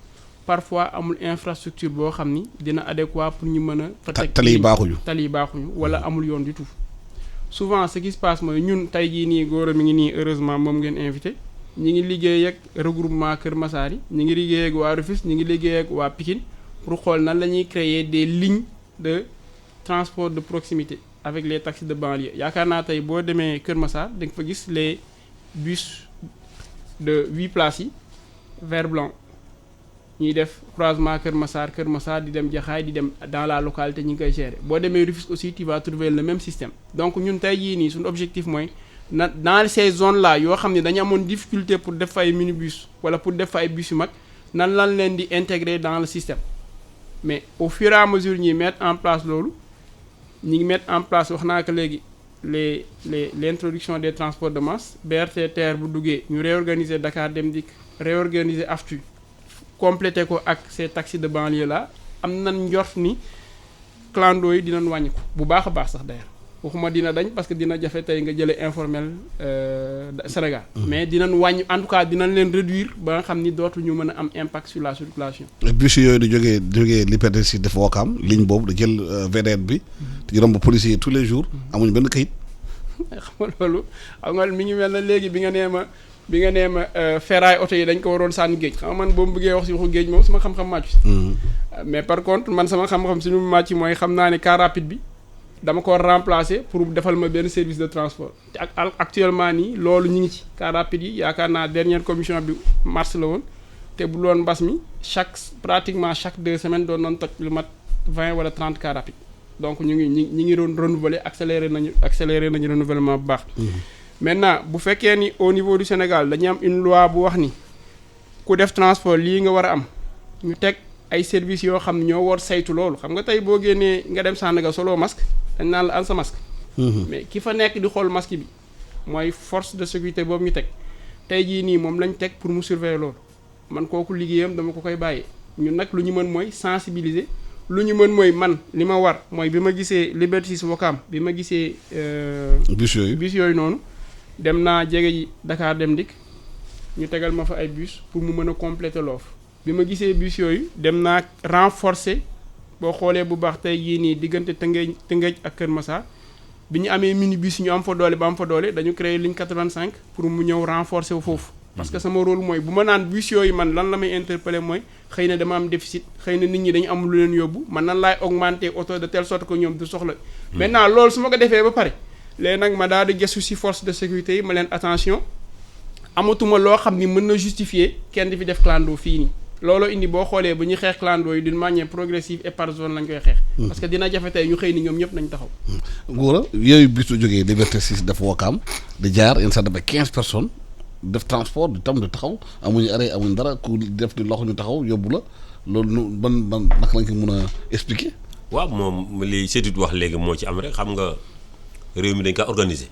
parfois amul infrastructure boo xam ni dina adéquat pour ñu mën a fa teg tali yi baaxuñu wala amul yoon du tout souvent ce qui se passe mooy ñun tey jii nii góor mi ngi nii heureusement moom ngeen invité ñi ngi liggéey ak regroupement Kër Massar yi ñi ngi liggéey ak waa Rufisque ñi ngi liggéey ak waa Pikine pour xool nan la ñuy créer des lignes de transport de proximité avec les taxis de banlieue yaakaar naa tey boo demee Kër Massar da nga fa gis les bus de 8 places yi vert blanc ñuy def croisement Kër Massar di dem Jaxaay di dem dans la localité ñi ngi koy gérer boo demee Rufisque aussi tu vas trouver le même système donc ñun tey jii nii suñu objectif mooy na dans ces zones là yoo xam ne dañu amoon difficulté pour def fa ay minibus wala pour def fa ay bus yu mag nan lan leen di intégrer dans le système mais au fur et à mesure ñuy mettre en place loolu ñi ngi mettre en place wax naa ko léegi l'introduction des transports de masse BRT TER bu duggee ñu réorganiser Dakar Dem Dikk réorganiser AFTU complété ko ak ces taxis de banlieue là am nañ njort ni clando yi dinañ wàññi ko bu baax a baax sax d'ailleurs waxuma dina dañ parce que dina jafe tey nga jëlee informel Sénégal mais dinañ wàññi en tout cas dinañ leen réduire ba nga xam ni dootuñu mën a am impact sur la circulation. bus yooyu di jógee Liberté 6 def Ouakam ligne boobu da jël VDN bi di romb policiers tous les jours amuñu benn kayit. xam nga loolu xam nga mi ngi mel na léegi bi nga nee ma ferraille oto yi dañ ko waroon sànni géej xam nga man boo mu bëggee wax si waxu géej moom sama xam-xam màcc si mais par contre man sama xam-xam si lu mu màcc mooy xam naa ne car rapide bi dama ko remplacer pour defal ma benn service de transport te actuellement nii loolu ñu ngi ci car rapide yi yaakaar naa dernière commission bi mars la woon te bu loon mbas mi pratiquement chaque 2 semaines doon noon toj lu mat 20 wala 30 car rapide donc ñu ngi doon renouveler accélérer nañu renouvellement bu baax maintenant bu fekkee ni au niveau du Sénégal dañu am une loi bu wax ni ku def transport lii nga war a am ñu teg ay services yoo xam ne ñoo war saytu loolu xam nga tey boo génnee nga dem Sandaga solo masque dañ naan la an sa masque mais ki fa nekk di xool masque bi mooy force de sécurité boobu ñu teg tey jii nii moom lañ teg pour mu surveiller loolu man kooku liggéeyam dama ko koy bàyyee ñun nag lu ñu mën mooy sensibiliser lu ñu mën mooy man li ma war mooy bi ma gisee Liberté 6 Ouakam bi ma gisee bus yooyu noonu dem naa jege ji Dakar Dem Dikk ñu tegal ma fa ay bus pour mu mën a compléter l'offre bi ma gisee bus yooyu dem naa renforcer boo xoolee bu baax tey yii nii diggante Tëngéej ak Kër Massar bi ñu amee minibus ñu am fa doole ba am fa doole dañu créer ligne 85 pour mu ñëw renforcer wu foofu. parce que sama rôle mooy bu ma naan bus yooyu man lan la may interpeller mooy xëy na dama am déficit xëy na nit ñi dañu am lu leen yóbbu man nan laay augmenter auto de telle sorte que ñoom du soxla. maintenant loolu su ma ko defee ba pare léegi nag ma daal di gëstu ci force de sécurité yi ma leen attention amatuma loo xam ni mën na justifier kenn di fi def clando fii nii. looloo indi boo xoolee bu ñuy xeex clando yi d'une manière progressive et par zone lañ koy xeex. parce que dina jafe tey ñu xëy ni ñoom ñëpp nañ taxaw. Gora yooyu bis su jógee Liberté 6 dafa Ouakam di jaar yenn saa dafa 15 personnes def transport di tam di taxaw amuñu arrêt amuñu dara ku def di loxo ñu taxaw yóbbu la loolu nu ban naka lañ ko mën a expliquer. waaw moom li Seydou wax léegi moo ci am rek xam nga réew mi dañ ko organiser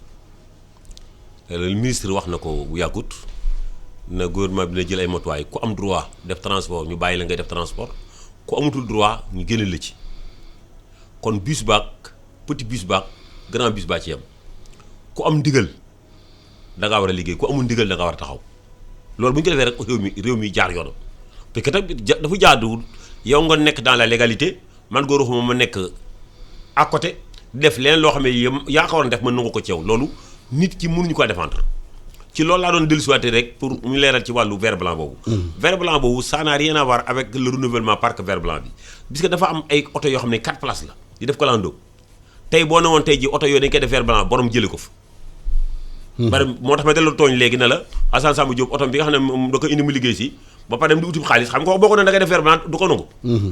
le ministre wax na ko bu yàggut. na gouvernement bi na jël ay matuwaay ku am droit def transport ñu bàyyi la ngay def transport ku amatul droit ñu génne la ci kon bus baak petit bus baak grand bus baa ci yam ku am ndigal da ngaa war a liggéey ku amul ndigal da nga war a taxaw loolu bu ñu ko defee rek réew mi jaar yoonam parce que tamit dafa jaaduwul yow nga nekk dans la légalité man Gora Khouma ma nekk à côté di def leneen loo xam ne yaa ko war a def mën nangu ko ci yow loolu nit ki mënuñu ko défendre. ci loolu laa doon dellusiwaatee rek pour ñu leeral ci wàllu vert blanc boobu. vert blanc boobu ça n'a rien à voir avec le renouvellement parc vert blanc bi. parce que dafa am ay oto yoo xam ne 4 places la di def clando tey boo ne woon tey ji oto yooyu dañ koy def vert blanc borom jëlee ko fa. bari moo tax ma delloo tooñ léegi ne la Assane Samba Diop oto bi nga xam ne moom da ko indi mu liggéey si ba pare dem di uti xaalis xam nga boo ko ne da ngay def vert blanc du ko nangu.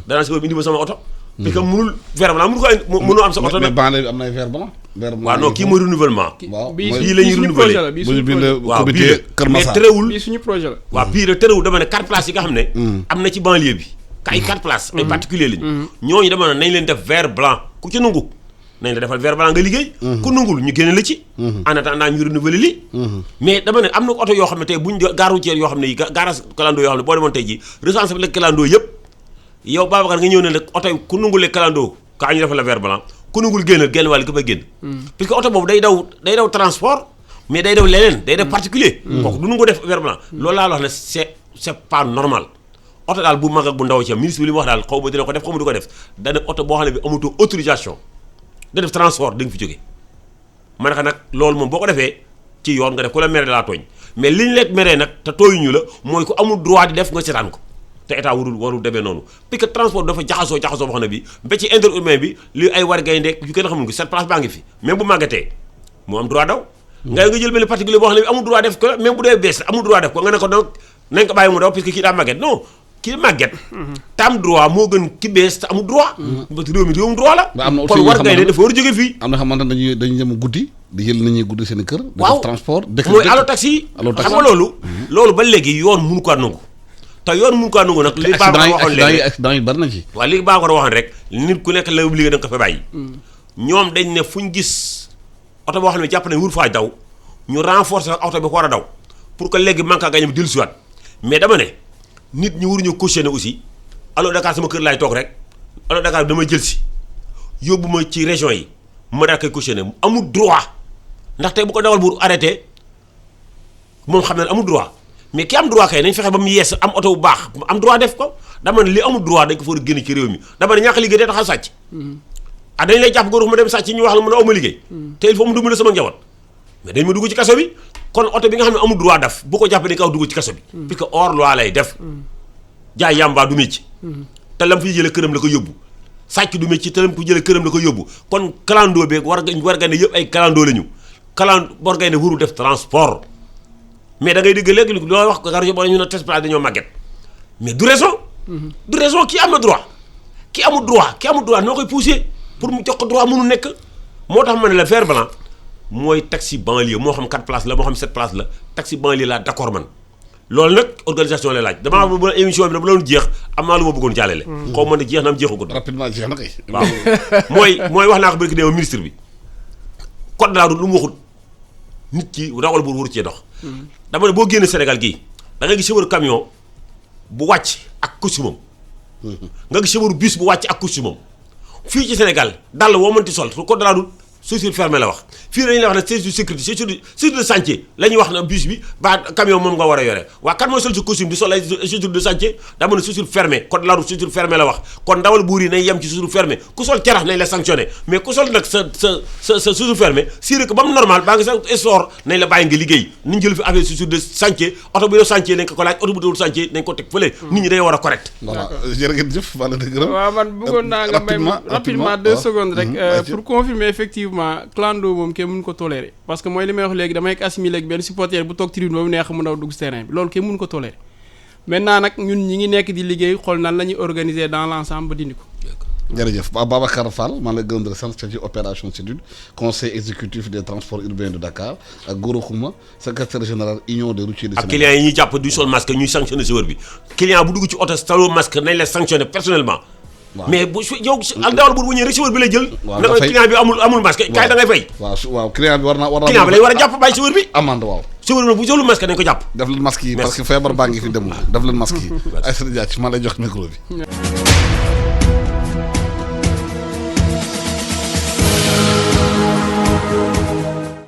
danaa si indi ma sama oto. parce que mënul vert blanc mënul am sa oto. mais banlieue bi am na ay vert blanc. waaw non kii mooy renouvellement. waaw bii la ñuy renouveler waaw bii mais terewul bii suñu projet la. waaw bii terewul dama ne 4 places yi nga xam ne. am na ci banlieue bi. ay 4 places. ay particulier lañu. ñooñu dama ne nañ leen def vert blanc ku ci nangu nañ la defal vert blanc nga liggéey. ku nangul ñu génne la ci. en attendant ñu renouveler li mais dama ne am na oto yoo xam ne tey buñ gare routière yoo xam ne garage clando yoo xam ne boo demoon tey ji recensé le clando yëpp yow Babacar nga ñëw ne nag oto ku nangulee clando kaa ñu defal la vert blanc ku nangul génn wàll ko fay génn. parce que oto boobu day daw transport mais day daw leneen day def particulier. kooku du nangu def vert blanc. loolu laa wax ne c'est pas normal oto daal bu mag ak bu ndaw ci am ministre bi li mu wax daal xaw ma dina ko def xaw ma du ko def dana oto boo xam ne bi amatoo autorisation da def transport da nga fi jóge ma ne ko nag loolu moom boo ko defee ci yoon nga def ku la mere laa tooñ mais li ñu leen meree nag te tooyuñu la mooy ku amul droit di def nga seetaan ko te état warul demee noonu parce que transport dafa jaxasoo boo xam ne bi ba ci interurbain bi li ay war gaynde yu kenn xamul ko cette place baa ngi fi même bu màggatee mu am droit daw nga jël benn particulier boo xam ne bi amul droit def ko même bu dee bees amul droit def ko nga ne ko donc nañ ko bàyyi mu daw parce que kii daa màgget non kii màgget te am droit moo gën ki bees te amul droit parce que réewum droit la kon war gaynde dafa war a jóge fii am na xamante ne dañuy dem guddi di jël nit ñi guddi seen kër waaw transport mooy allo taxi xam nga loolu ba léegi yoon mënu ko nangu te yoon mënu ko nangu nag li baa ko waxoon léegi accident yi bari na ci waaw li baa ko waxoon rek nit ku nekk la obligé da nga ko fa bàyyi ñoom dañ ne fu ñu gis oto boo xam ne jàpp ne wur faa daw ñu renforcer oto bi ko war a daw pour que léegi manque à gagner bi dellusiwaat mais dama ne nit ñi waruñu cautionner aussi allo Dakar sama kër laay toog rek allo Dakar dama jël si yóbbu ma ci région yi ma daa koy cautionner amul droit ndax tey bu ko dawal bu arrêté moom xam na ne amul droit mais ki am droit kay nañ fexe ba mu yees am oto bu baax am droit def ko dama ne li amul droit dañ ko fa war a génn ci réew mi dama ne ñàkk liggéey day tax a sàcc dañ lay jàpp Gora Khouma dem sàcc ñu wax la mën a aw ma liggéey te il faut mu dimbali sama njaboot mais dañ ma dugg ci kaso bi kon oto bi nga xam ne amul droit def bu ko jàppee dañ ko dugg ci kaso bi parce que hors loi lay def jaay yàmbaa du mécc te lam fi jëlee këram la ko yóbbu sàcc du mécc te lam fi jëlee këram la ko yóbbu kon clando beeg war nga ne yëpp ay clando la ñu war ngay ne warul def transport mais da ngay dégg léegi loo wax garuñu boo ñu ne test place dañoo màgget mais du raison du raison kii am na droit ki amul droit noo koy poussé pour mu jox ko droit mënu nekk moo tax ma ne la vert blanc mooy taxi banlieue moo xam 4 places la moo xam 7 places la taxi banlieue laa d'accord man loolu nag organisation lay laaj damaa bu émission bi dama doon jeex am naa lu ma bëggoon jàllale xaw ma ne jeex na am jeexu ko rapidement jeex na kay waaw mooy wax naa ko barki démb ministre bi code de la route lu mu waxut nit ki rawal bu wër cee dox dama ne boo génnee Sénégal gii da nga gis chauffeur camion bu wàcc ak costume nga gis chauffeur bus bu wàcc ak costume moom fii ci Sénégal dàll woo mënti sol su ko dalaadul chaussure fermée la wax fii dañuy wax ne c'est de sécurité c'est de chantier la ñuy wax ne bus bi ba camion moom nga war a yore waa kan mooy sol si costume di sol ay chaussure de chantier daa mën a chaussure fermée code de la route chaussure fermée la wax kon ndawal buur yi nañ yem ci chaussure fermée ku sol carax nañ la sanctionné mais ku sol nag sa chaussure fermée siré que ba mu normal baa nga sa essor nañ la bàyyi nga liggéey niñ jël fi affaire chaussure de chantier oto bu def chantier nañ ko laaj oto bu dewul chantier nañ ko teg fële nit ñi day war a correct. voilà jërëjëf wala dëgg la. waaw man bëggoon naa nga may rapidement 2 secondes rek pour confirmer effectivement clando moom kenn mënu ko tolérer parce que mooy li may wax léegi damay assimilé ak benn supporter bu toog tribune ba mu neex mu daw dugg terrain bi loolu kenn mënu ko tolérer maintenant nag ñun ñi ngi nekk di liggéey xool nan la ñuy organiser dans l'ensemble ba dindi ko. jërëjëf Babacar Fall maa ngi lay gërëm di la sant ci opération CEDUD conseil exécutif des transports urbains de Dakar ak Goro Khouma secrétaire général union des routiers du Sénégal. ak clients yi ñuy jàpp du sol masque ñuy sanctionné chauffeur bi client bu dugg ci oto saloo masque nañ la sanctionné personnellement. mais bu yow dawal bu ñëwee rek chauffeur bi lay jël. waaw dafay client bi amul masque. waaw kaay da ngay fay. waaw client bi war naa client bi lay war a jàpp bàyyi chauffeur bi. amende waaw. chauffeur bi bu jëlul masque nañ ko jàpp. def leen masque yi parce que feebar baa ngi fi demul def leen masque yi. Aïssata Diathie maa lay jox micro bi.